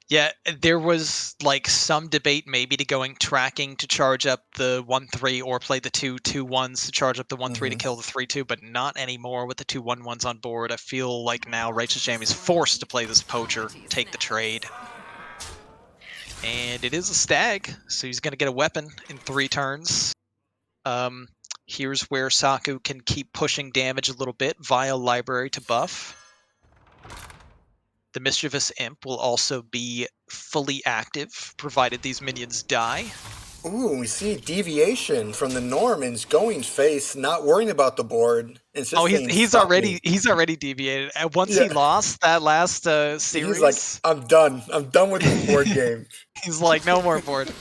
Yeah, there was like some debate maybe to going tracking to charge up the 1-3 or play the 2-2-1s to charge up the 1-3 to kill the 3-2, but not anymore with the 2-1-1s on board. I feel like now Righteous Jam is forced to play this poacher, take the trade. And it is a stag, so he's going to get a weapon in 3 turns. Here's where Saku can keep pushing damage a little bit via library to buff. The Mischievous Imp will also be fully active, provided these minions die. Ooh, we see deviation from the norm and going face, not worrying about the board. It's just saying, he's "Stop already deviated. And once he lost that last series, he's like, I'm done. I'm done with this board game. he's like, no more board.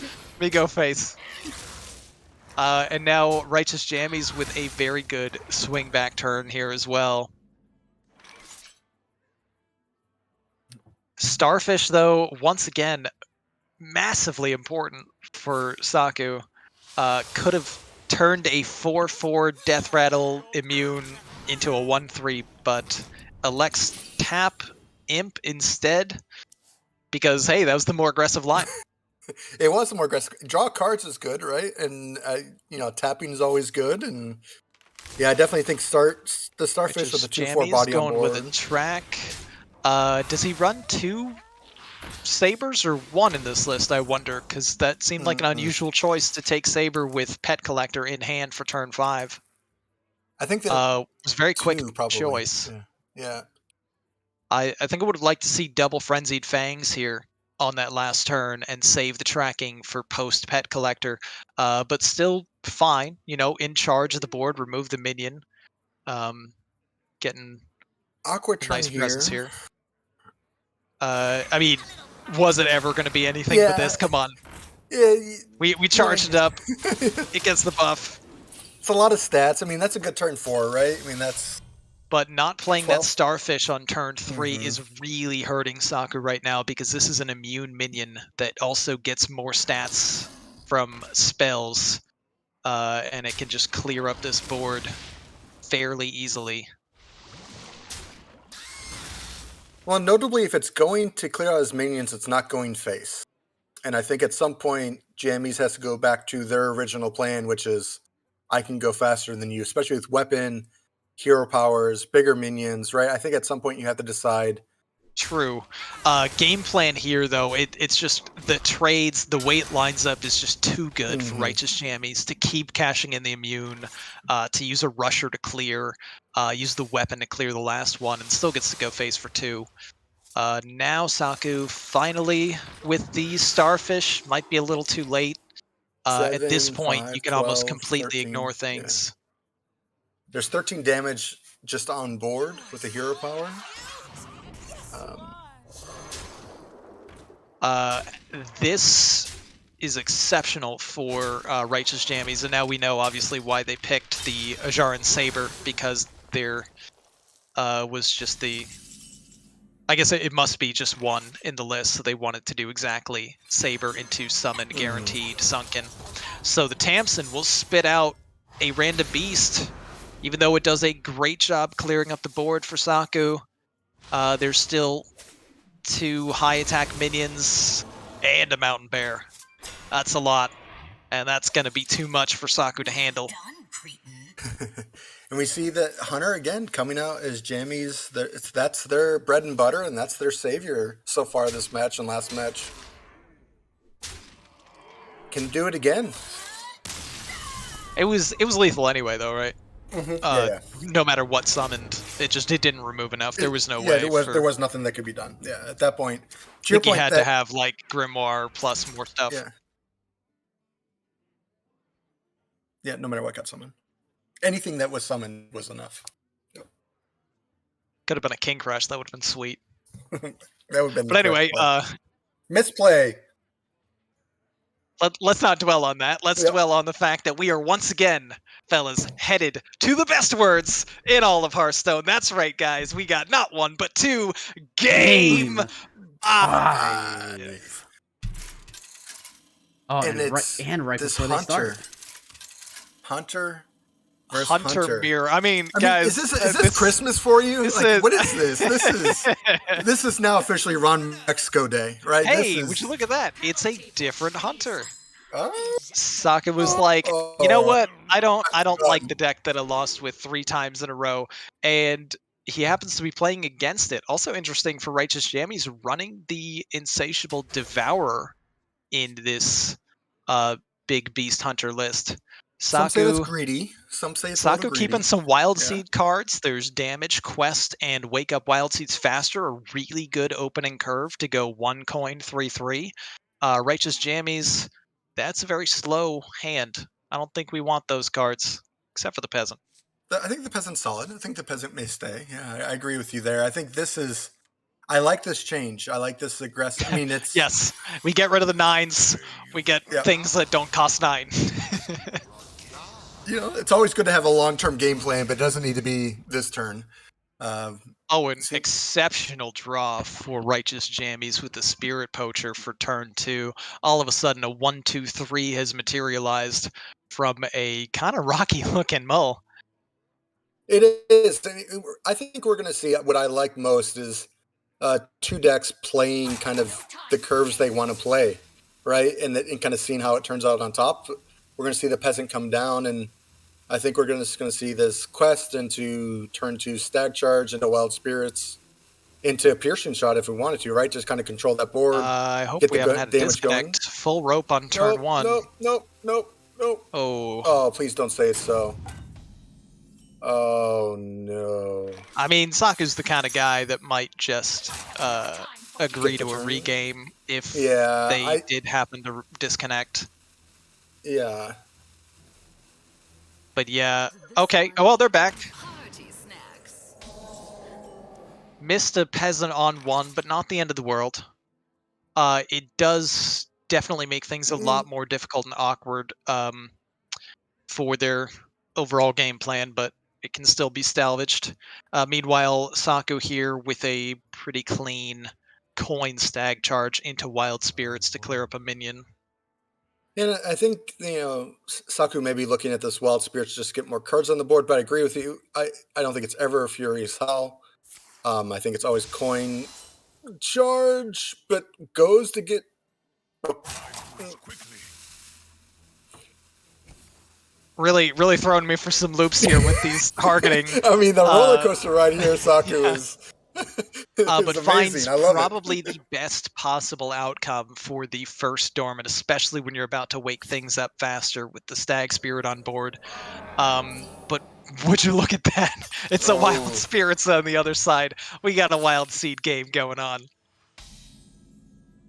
Me go face. And now Righteous Jammies with a very good swing back turn here as well. Starfish, though, once again, massively important for Saku. Could have turned a 4-4 Death Rattle immune into a 1-3, but elects tap Imp instead because, hey, that was the more aggressive line. It was more aggressive. Draw cards is good, right? And tapping is always good. And yeah, I definitely think the Starfish with the 2/4 body on going board. with a track. Does he run 2 Sabers or 1 in this list, I wonder? Because that seemed like an unusual choice to take Saber with Pet Collector in hand for turn 5. I think that was a very quick probably. choice. Yeah. I think I would have liked to see double Frenzied Fangs here on that last turn and save the tracking for post Pet Collector. But still fine, in charge of the board, remove the minion. Getting awkward turn nice presence here. I mean, was it ever going to be anything but this? Come on. Yeah, we charged it up. It gets the buff. It's a lot of stats. I mean, that's a good turn 4, right? I mean, that's... But not playing that Starfish on turn 3 is really hurting Saku right now because this is an immune minion that also gets more stats from spells, and it can just clear up this board fairly easily. Well, notably, if it's going to clear out his minions, it's not going face. And I think at some point, Jammies has to go back to their original plan, which is, I can go faster than you, especially with weapon, hero powers, bigger minions, right? I think at some point you have to decide. True. Game plan here, though, it's just the trades, the way it lines up is just too good for Righteous Jammies to keep cashing in the immune, to use a Rusher to clear, use the weapon to clear the last one, and still gets to go face for 2. Now Saku finally with the Starfish, might be a little too late. 7, at this point, 5, you can 12, almost completely 13, ignore things. Yeah. There's 13 damage just on board with the hero power. This is exceptional for Righteous Jammies, and now we know obviously why they picked the Ajaran Saber, because there was just the... I guess it must be just 1 in the list, so they wanted to do exactly Saber into Summon, guaranteed, Sunken. So the Tamsin will spit out a random beast, even though it does a great job clearing up the board for Saku. There's still 2 high attack minions and a Mountain Bear. That's a lot, and that's going to be too much for Saku to handle. And we see that Hunter, again, coming out as Jammies. That's their bread and butter, and that's their savior so far this match and last match. Can do it again. It was lethal anyway, though, right? Yeah. No matter what summoned, it didn't remove enough. There was no way. There was nothing that could be done. Yeah, at that point. I think he had to have like Grimoire plus more stuff. Yeah, no matter what got summoned. Anything that was summoned was enough. Could have been a King Crush. That would have been sweet. That would have been. But anyway, misplay. Let's not dwell on that. Let's dwell on the fact that we are once again, fellas, headed to the best words in all of Hearthstone. That's right, guys. We got not 1, but 2. Game 5. Oh, and right before they start. Hunter versus Hunter Mirror. I mean, I mean, guys, is this Christmas for you? this Like, is- what is this? This is now officially Ron Mexico Day, right? Hey, would you look at that? It's a different Hunter. Oh, Sokka was like, you know what? I don't like the deck that I lost with 3 times in a row, and he happens to be playing against it. Also interesting for Righteous Jammies running the Insatiable Devourer in this big Beast Hunter list. some say that's Saku greedy. Some say it's a little Saku greedy. keeping some Wild Yeah. Seed cards. There's Damage, Quest, and Wake Up Wild Seeds faster. A really good opening curve to go 1 coin, 3/3. Righteous Jammies, that's a very slow hand. I don't think we want those cards, except for the Peasant. I think the Peasant's solid. I think the Peasant may stay. Yeah, I agree with you there. I think this is. I like this change. I like this aggressive. I mean, it's Yes, we get rid of the 9s. We get Yep. things that don't cost 9. you know, it's always good to have a long-term game plan, but it doesn't need to be this turn. Oh, an See- exceptional draw for Righteous Jammies with the Spirit Poacher for turn 2. All of a sudden, a 1-2-3 has materialized from a kind of rocky looking mull. It is. I think we're going to see what I like most is 2 decks playing kind of the curves they want to play, right? And kind of seeing how it turns out on top. We're going to see the Peasant come down, and I think we're just going to see this Quest into turn 2 Stag Charge, into Wild Spirits, into a Piercing Shot if we wanted to, right? Just kind of control that board. I hope get we the haven't had a damage going. disconnect. Full rope on turn 1. Nope. Oh. Oh, please don't say it's so. Oh, no. I mean, Saku's the kind of guy that might just agree Get the to a turn. regame if Yeah, they did happen to disconnect. Yeah. But yeah, okay. Oh, well, they're back. Hearty snacks. Missed a Peasant on 1, but not the end of the world. It does definitely make things a lot more difficult and awkward for their overall game plan, but it can still be salvaged. Meanwhile, Saku here with a pretty clean coin Stag Charge into Wild Spirits to clear up a minion. And I think, Saku may be looking at this Wild Spirits just to get more cards on the board, but I agree with you. I don't think it's ever a Furious Hell. I think it's always coin charge, but goes to get. Really throwing me for some loops here with these targeting. I mean, the roller coaster ride here, Saku yeah. is. But amazing. finds I love probably the best possible outcome for the first Dormant, especially when you're about to wake things up faster with the Stag Spirit on board. But would you look at that? It's a Oh. Wild Spirits on the other side. We got a Wild Seed game going on.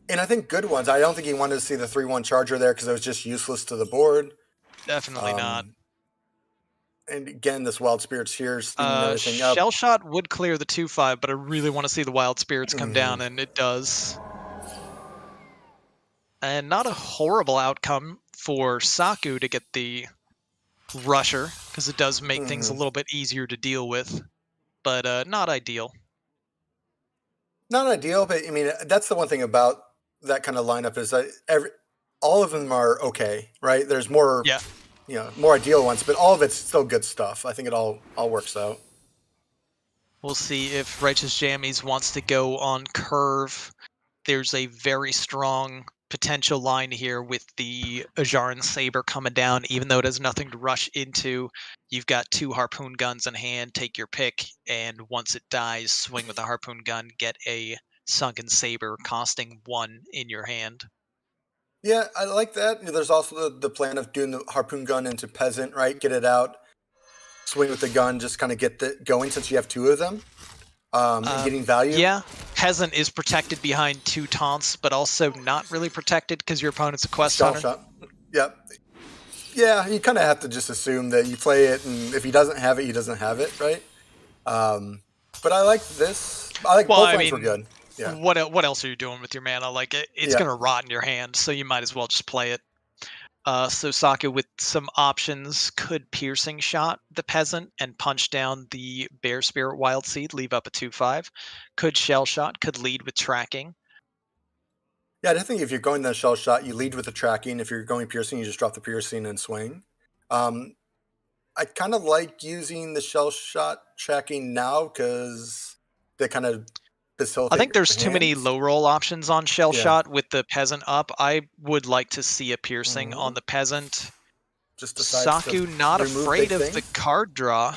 And I think good ones. I don't think he wanted to see the 3-1 Charger there because it was just useless to the board. Definitely not. And again, this Wild Spirits here, steaming everything up. Shell Shot would clear the 2/5, but I really want to see the Wild Spirits come down, and it does. And not a horrible outcome for Saku to get the Rusher, because it does make things a little bit easier to deal with, but not ideal. Not ideal, but I mean, that's the one thing about that kind of lineup is that all of them are okay, right? There's more, Yeah. More ideal ones, but all of it's still good stuff. I think it all works out. We'll see if Righteous Jammies wants to go on curve. There's a very strong potential line here with the Ajaran Saber coming down, even though it has nothing to rush into. You've got 2 Harpoon Guns in hand, take your pick, and once it dies, swing with a Harpoon Gun, get a Sunken Saber costing 1 in your hand. Yeah, I like that. There's also the plan of doing the Harpoon Gun into Peasant, right? Get it out, swing with the gun, just kind of get it going since you have 2 of them. And getting value. Yeah, Peasant is protected behind 2 taunts, but also not really protected because your opponent's a Quest Shell Hunter. shot. Yep. Yeah, you kind of have to just assume that you play it, and if he doesn't have it, he doesn't have it, right? But I like this. I like both lines were good. Yeah. What else are you doing with your mana? Like it's Yeah. gonna rot in your hand, so you might as well just play it. So Saku with some options could Piercing Shot the Peasant and punch down the Bear Spirit Wild Seed, leave up a 2/5. Could Shell Shot, could lead with tracking. Yeah, I think if you're going the shell shot, you lead with the tracking. If you're going piercing, you just drop the piercing and swing. I kind of like using the shell shot tracking now because they kind of facilitate. I think there's your too many hands. low roll options on shell Yeah. shot with the peasant up. I would like to see a piercing on the peasant. Just decides to Saku not remove afraid big of the thing. card draw.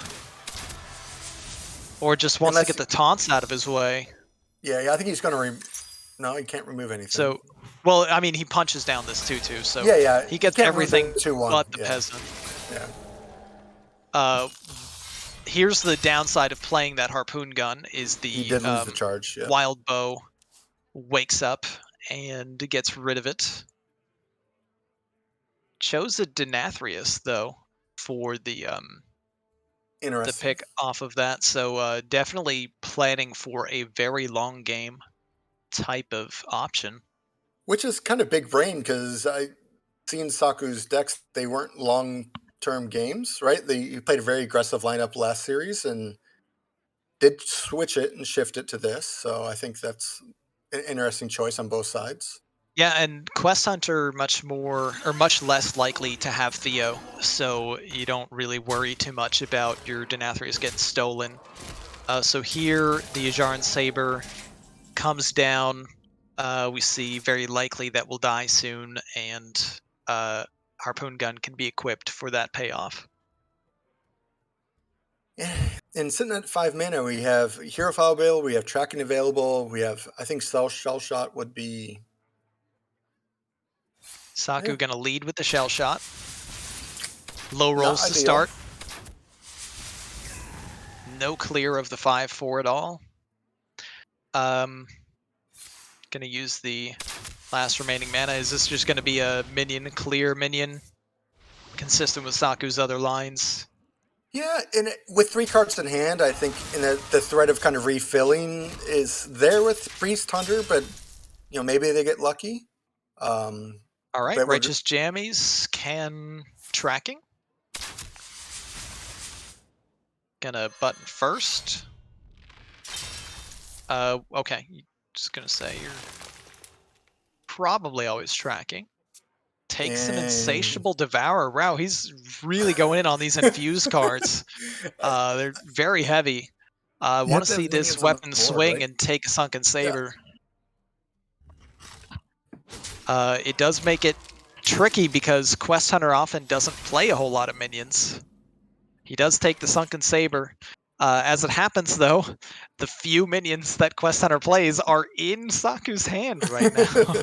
Or just wants Unless to get the taunts out of his way. Yeah, I think he's going to. No, he can't remove anything. So, well, I mean, he punches down this 2/2, so yeah, he gets can't remove everything the 2/1, but the yeah. peasant. Yeah. Here's the downside of playing that harpoon gun is He did lose the charge. Yeah. wild bow wakes up and gets rid of it. Chose a Denathrius though for the Interesting. pick off of that, so definitely planning for a very long game type of option. Which is kind of big brain because I seen Saku's decks. They weren't long-term games, right? He played a very aggressive lineup last series and did switch it and shift it to this. So I think that's an interesting choice on both sides. Yeah, and Quest Hunter much less likely to have Theo, so you don't really worry too much about your Denathrius getting stolen. So here, the Ajaran Saber comes down. We see very likely that will die soon, and Harpoon Gun can be equipped for that payoff. Yeah. And sitting at 5 mana, we have Hero File available, we have tracking available, we have, I think, Shell Shot would be. Saku Yeah. gonna lead with the shell shot. Low rolls to ideal. start. No clear of the 5/4 at all. Gonna use the last remaining mana. Is this just gonna be a clear minion? Consistent with Saku's other lines. Yeah, and with 3 cards in hand, I think the threat of kind of refilling is there with Priest Hunter, but maybe they get lucky. All right, but we're Righteous Jammies can tracking. Gonna button first. Okay, just gonna say you're probably always tracking. Takes an Insatiable Devourer. Wow, he's really going in on these infused cards. They're very heavy. I want to see this weapon swing right? and take a Sunken Saber. It does make it tricky because Quest Hunter often doesn't play a whole lot of minions. He does take the Sunken Saber. As it happens, though, the few minions that Quest Hunter plays are in Saku's hand right now.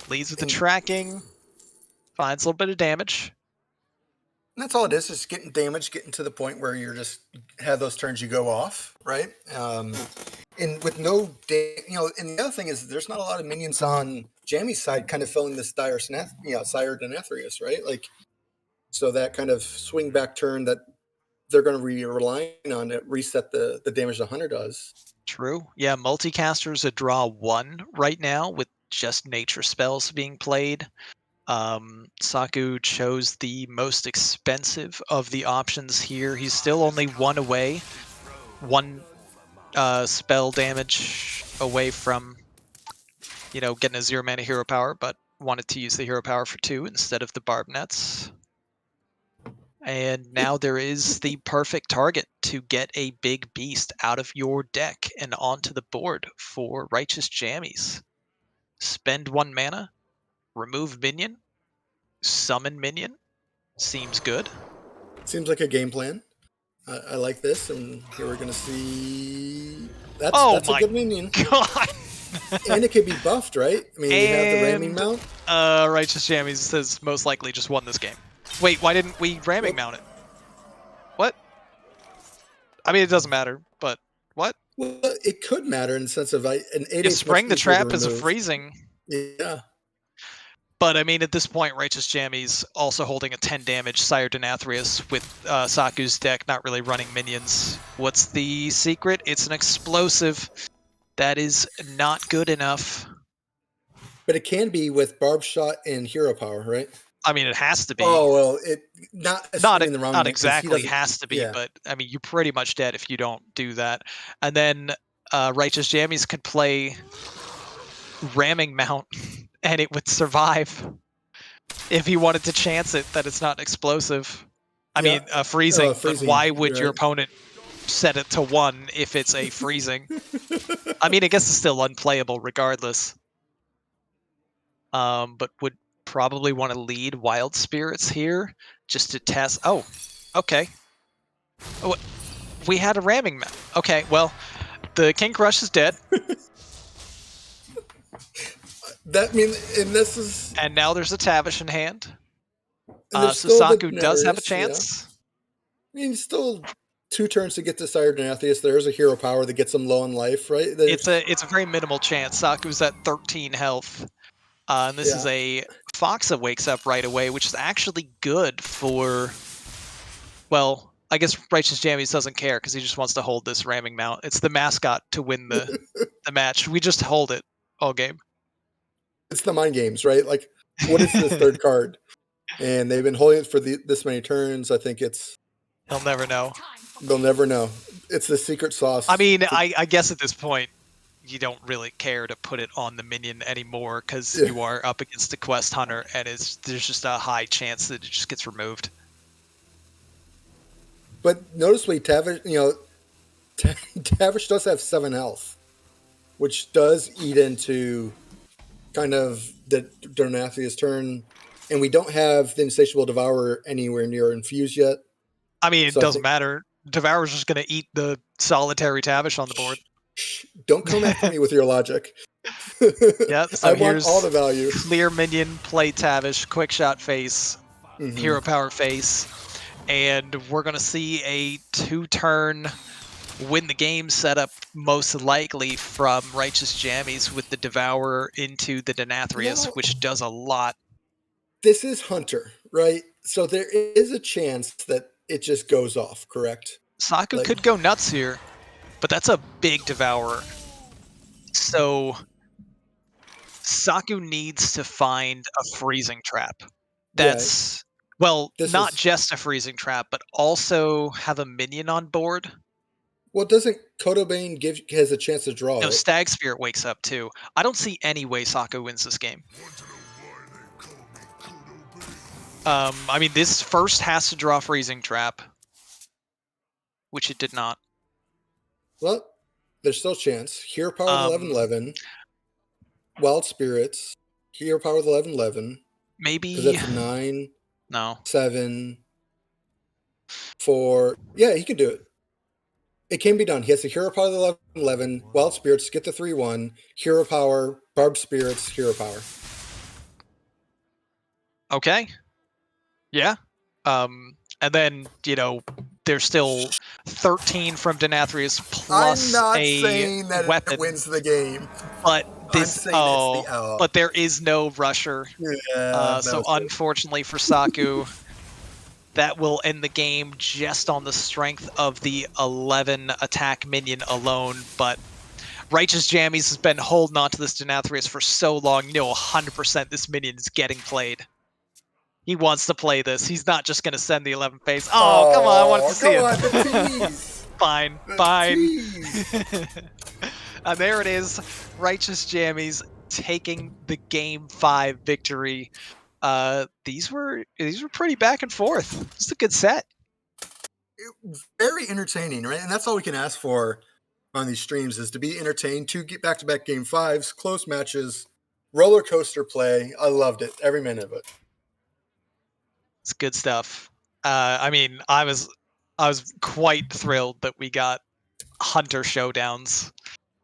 Leads with the tracking. Finds a little bit of damage. And that's all it is getting damage, getting to the point where you're just have those turns you go off, right? And with no, and the other thing is there's not a lot of minions on Jammy's side kind of filling this Sire Denathrius, right? Like, so that kind of swing back turn that they're going to be relying on to reset the damage the Hunter does. True. Yeah, multicasters a draw 1 right now with just nature spells being played. Saku chose the most expensive of the options here. He's still only 1 away. 1 spell damage away from, getting a 0 mana hero power, but wanted to use the hero power for 2 instead of the barb nets. And now there is the perfect target to get a big beast out of your deck and onto the board for Righteous Jammies. Spend 1 mana, remove minion, summon minion. Seems good. Seems like a game plan. I like this, and here we're going to see. That's a good minion. God. And it could be buffed, right? I mean, we have the ramming mount. Righteous Jammies has most likely just won this game. Wait, why didn't we ramming mount it? What? I mean, it doesn't matter, but what? Well, it could matter in the sense of an 8/8. You spring the trap as a freezing. Yeah. But I mean, at this point, Righteous Jammies also holding a 10 damage Sire Denathrius with Saku's deck not really running minions. What's the secret? It's an explosive. That is not good enough. But it can be with Barb Shot and Hero Power, right? I mean, it has to be. Oh, well, not exactly has to be, but I mean, you're pretty much dead if you don't do that. And then Righteous Jammies could play Ramming Mount, and it would survive if he wanted to chance it that it's not explosive. I mean, freezing, but freezing, why would your right. opponent set it to 1 if it's a freezing? I mean, I guess it's still unplayable regardless. But would probably want to lead Wild Spirits here just to test. Oh, okay. Oh, we had a ramming map. Okay, well, the King Crush is dead, That means, and this is, and now there's a Tavish in hand. and there's So still the Saku does have a Daenerys, yeah. chance. I mean, still 2 turns to get to Sire Denatheus. There is a hero power that gets him low on life, right? It's a very minimal chance. Saku's at 13 health. And this is a Fox that wakes up right away, which is actually good for, well, I guess Righteous Jammies doesn't care because he just wants to hold this ramming mount. It's the mascot to win the match. We just hold it all game. It's the mind games, right? Like, what is this third card? And they've been holding it for this many turns. I think He'll never know. they'll never know. It's the secret sauce. I mean, I guess at this point, you don't really care to put it on the minion anymore because you are up against a Quest Hunter, and there's just a high chance that it just gets removed. But noticeably, Tavish, Tavish does have 7 health, which does eat into kind of the Donatheus turn, and we don't have the Insatiable Devourer anywhere near infused yet. I mean, it So I doesn't think- matter. Devourer's just going to eat the solitary Tavish on the board. Shh, don't come after me with your logic. Yeah, so I want here's all the value. clear minion, play Tavish, quick shot face, Mhm. hero power face, and we're going to see a 2-turn win the game setup most likely from Righteous Jammies with the Devourer into the Denathrius, No. which does a lot. This is Hunter, right? So there is a chance that it just goes off, correct? Saku Like- could go nuts here, but that's a big Devourer. So Saku needs to find a freezing trap. That's, well, This not is- just a freezing trap, but also have a minion on board. Well, doesn't Kodobane has a chance to draw No, it? Stag Spirit wakes up too. I don't see any way Saku wins this game. I mean, this first has to draw Freezing Trap, which it did not. Well, there's still a chance. Hero power with 11-11. Wild Spirits. Hero power with 11-11. Maybe Because that's 9, no. 7, 4. Yeah, he can do it. It can be done. He has the hero power with 11-11. Wild Spirits, get the 3-1. Hero power, Barbed Spirits, hero power. Okay. Yeah. And then, there's still 13 from Denathrius plus I'm not a saying that weapon. it wins the game. But I'm this saying it's the L. but there is no rusher. Yeah, So unfortunately for Saku, that will end the game just on the strength of the 11 attack minion alone. But Righteous Jammies has been holding on to this Denathrius for so long. 100% this minion is getting played. He wants to play this. He's not just going to send the 11 phase. Oh, come on. I want to see come it. on, the tease. Fine. The Fine. tease. And there it is. Righteous Jammies taking the Game 5 victory. These were pretty back and forth. It's a good set. Very entertaining, right? And that's all we can ask for on these streams is to be entertained. 2 back-to-back Game 5s, close matches, roller coaster play. I loved it, every minute of it. It's good stuff. I mean, I was quite thrilled that we got Hunter showdowns.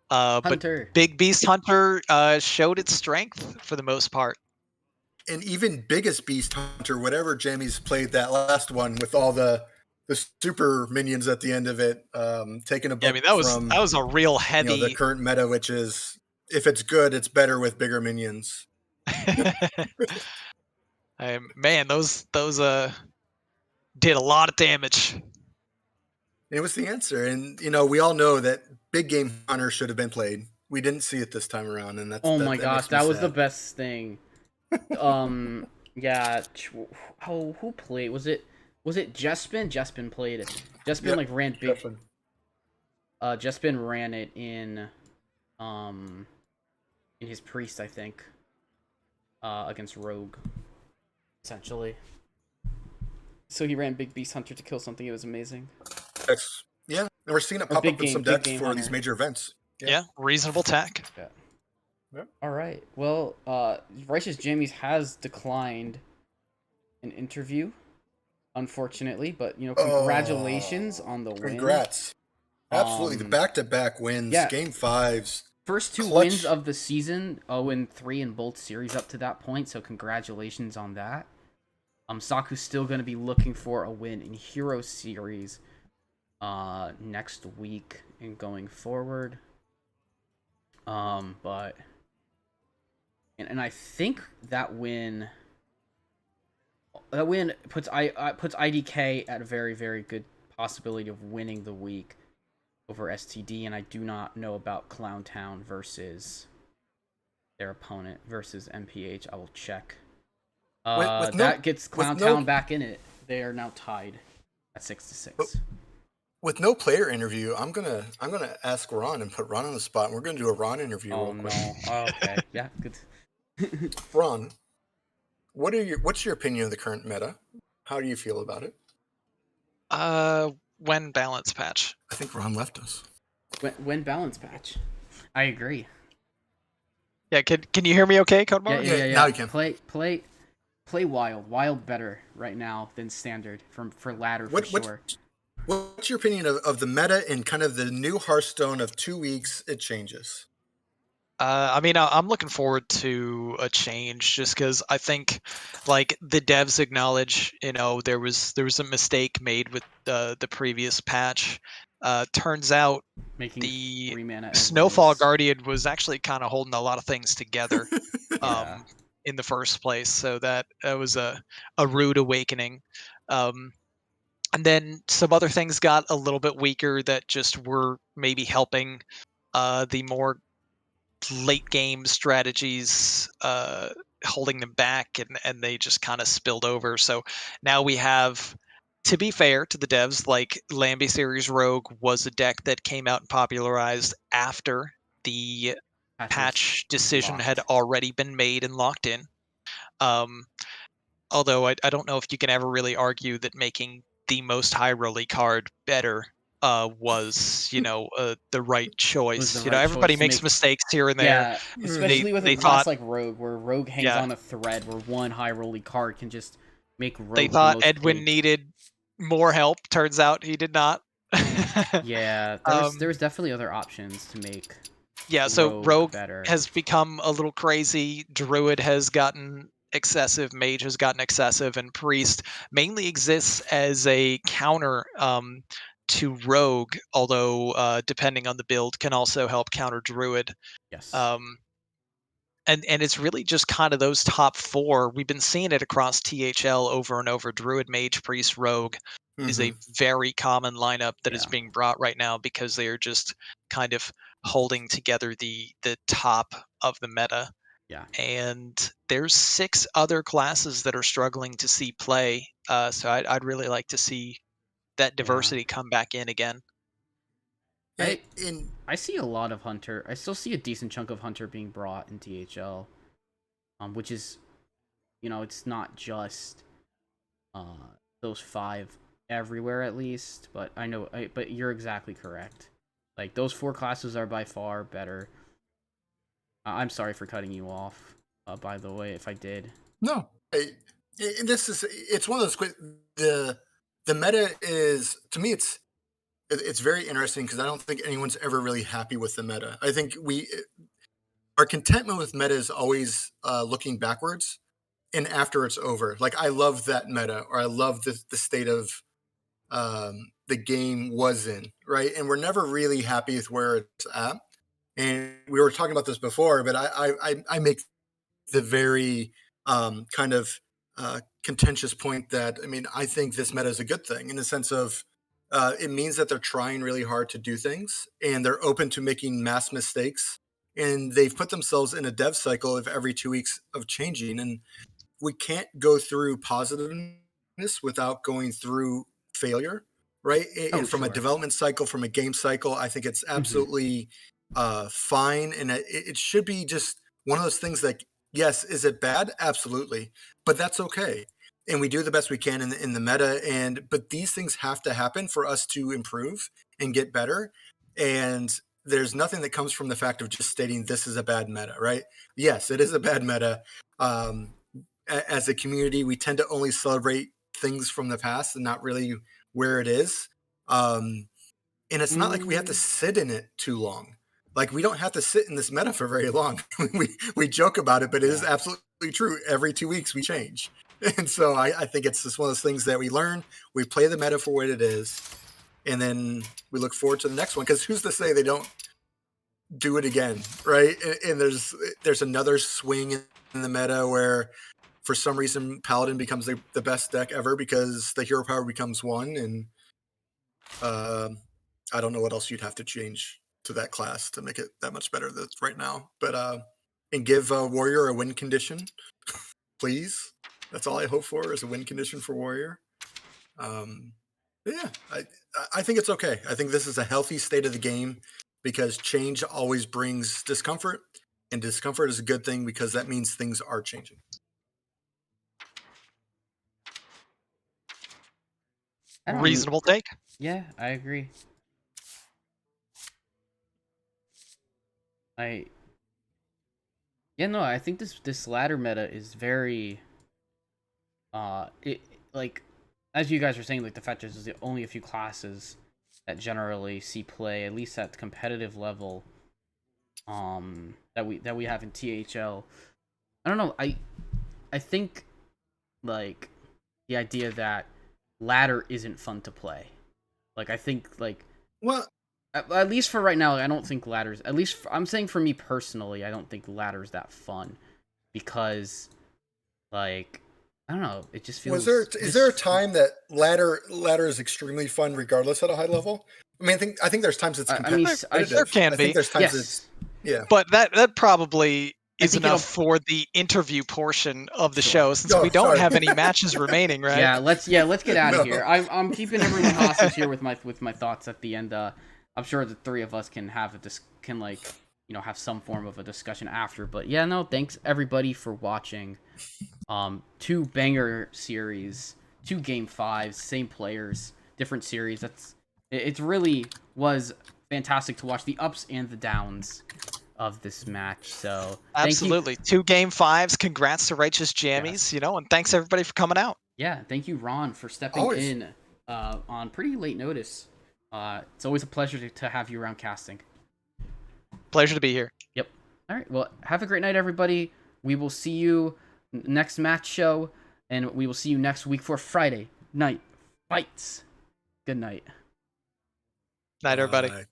But Hunter. Big Beast Hunter showed its strength for the most part. And even biggest Beast Hunter, whatever Jammies played that last one with all the super minions at the end of it, taking a book Yeah, I mean, that was a real heavy. the current meta, which is if it's good, it's better with bigger minions. Man, those did a lot of damage. It was the answer, and we all know that big game hunter should have been played. We didn't see it this time around, and that's Oh that, my that gosh, makes me that was the sad. best thing. Yeah. Who played? Was it Jespin? Jespin played it. Jespin Yep, ran big. Definitely. Jespin ran it in his priest, I think. Against Rogue. Essentially. So he ran Big Beast Hunter to kill something. It was amazing. Yeah, and we're seeing it Or pop big up in some game- big decks game for these hunter. major events. Yeah, reasonable tech. All right. Well, Righteous Jammies has declined an interview, unfortunately, but congratulations on the win. Congrats. Absolutely. The back-to-back wins, yeah. game fives. First two Clutch. wins of the season, 0-3 in both series up to that point, so congratulations on that. Saku's still going to be looking for a win in Hero Series next week and going forward. But I think that win puts IDK at a very, very good possibility of winning the week over STD, and I do not know about Clowntown versus their opponent versus MPH. I will check. That gets Clowntown back in it. They are now tied at 6-6. With no player interview, I'm gonna ask Ron and put Ron on the spot, and we're gonna do a Ron interview. Oh real no! quick. Okay, yeah, good. Ron, what's your opinion of the current meta? How do you feel about it? When balance patch. I think Ron left us. When balance patch, I agree. Yeah, can you hear me okay, Codemar? Yeah, now you can. Play wild better right now than standard for ladder for sure. What's your opinion of the meta and kind of the new Hearthstone of 2 weeks? It changes. I mean, I'm looking forward to a change just because I think, like, the devs acknowledge, there was a mistake made with the previous patch. Turns out Making the 3-mana Snowfall Edwards. Guardian was actually kind of holding a lot of things together Yeah. in the first place, so that was a rude awakening. And then some other things got a little bit weaker that just were maybe helping the more late game strategies, holding them back, and they just kind of spilled over. So now we have, to be fair to the devs, like Lambie Series Rogue was a deck that came out and popularized after the patch decision had already been made and locked in. Although I don't know if you can ever really argue that making the most high rolly card better was the right choice. Everybody makes mistakes here and there. Yeah, especially with a class like Rogue, where Rogue hangs on a thread, where one high rolly card can just make Rogue. They thought Edwin needed more help. Turns out he did not. Yeah, there was definitely other options to make. Yeah, so Rogue better. has become a little crazy. Druid has gotten excessive, Mage has gotten excessive, and Priest mainly exists as a counter to Rogue, although depending on the build can also help counter Druid. Yes. And it's really just kind of those top four. We've been seeing it across THL over and over. Druid, Mage, Priest, Rogue is a very common lineup that is being brought right now because they are just kind of holding together the top of the meta. Yeah. And there's 6 other classes that are struggling to see play. So I'd really like to see that diversity come back in again. I see a lot of Hunter. I still see a decent chunk of Hunter being brought in THL, which is, it's not just those 5 everywhere at least. But I know, but you're exactly correct. Like, those 4 classes are by far better. I'm sorry for cutting you off, by the way, if I did. No. It's one of those the meta is, to me, it's very interesting because I don't think anyone's ever really happy with the meta. I think our contentment with meta is always looking backwards and after it's over. Like, I love that meta, or I love the state of the game was in, right? And we're never really happy with where it's at. And we were talking about this before, but I make the very kind of contentious point that, I think this meta is a good thing in the sense of it means that they're trying really hard to do things and they're open to making mass mistakes. And they've put themselves in a dev cycle of every 2 weeks of changing. And we can't go through positiveness without going through failure, right? And from a development cycle, from a game cycle, I think it's absolutely fine. And it should be just one of those things that, yes, is it bad? Absolutely. But that's okay. and we do the best we can in the meta. But these things have to happen for us to improve and get better. And there's nothing that comes from the fact of just stating this is a bad meta, right? Yes, it is a bad meta. As a community, we tend to only celebrate things from the past and not really where it is. And it's not like we have to sit in it too long. Like, we don't have to sit in this meta for very long. we joke about it, but it is absolutely true. Every 2 weeks we change. And so I think it's just one of those things that we learn, we play the meta for what it is, and then we look forward to the next one. Because who's to say they don't do it again, right? And there's another swing in the meta where for some reason Paladin becomes the best deck ever because the hero power becomes 1, and I don't know what else you'd have to change to that class to make it that much better right now. But and give Warrior a win condition, please. That's all I hope for, is a win condition for Warrior. Yeah, I think it's okay. I think this is a healthy state of the game, because change always brings discomfort, and discomfort is a good thing because that means things are changing. Reasonable take. Yeah, I agree. I think this ladder meta is very like, as you guys were saying, like, the fetches is only a few classes that generally see play, at least at the competitive level, that we have in THL. I don't know, I think, like, the idea that ladder isn't fun to play. Like, I think, like, well, at least for right now, I don't think ladders, at least I'm saying for me personally, I don't think ladder's that fun, because, like, I don't know, it just feels... Is there a time that ladder is extremely fun regardless at a high level? I mean, I think there's times it's competitive. There can be. I think there's times Yes. yeah. But that probably is think enough for the interview portion of the show, since Oh, we don't sorry. have any matches remaining, right? Yeah, let's get out of No. here. I'm keeping everyone hostage here with my thoughts at the end. I'm sure the three of us can have have some form of a discussion after. But yeah, no, thanks everybody for watching. 2 banger series, 2 game 5s, same players, different series. It really was fantastic to watch the ups and the downs of this match. So Absolutely. 2 game 5s. Congrats to Righteous Jammies, and thanks everybody for coming out. Yeah, thank you, Ron, for stepping Always. in on pretty late notice. It's always a pleasure to have you around casting. Pleasure to be here. Yep. All right. Well, have a great night, everybody. We will see you next match show, and we will see you next week for Friday Night Fights. Good night. Night, everybody. Bye.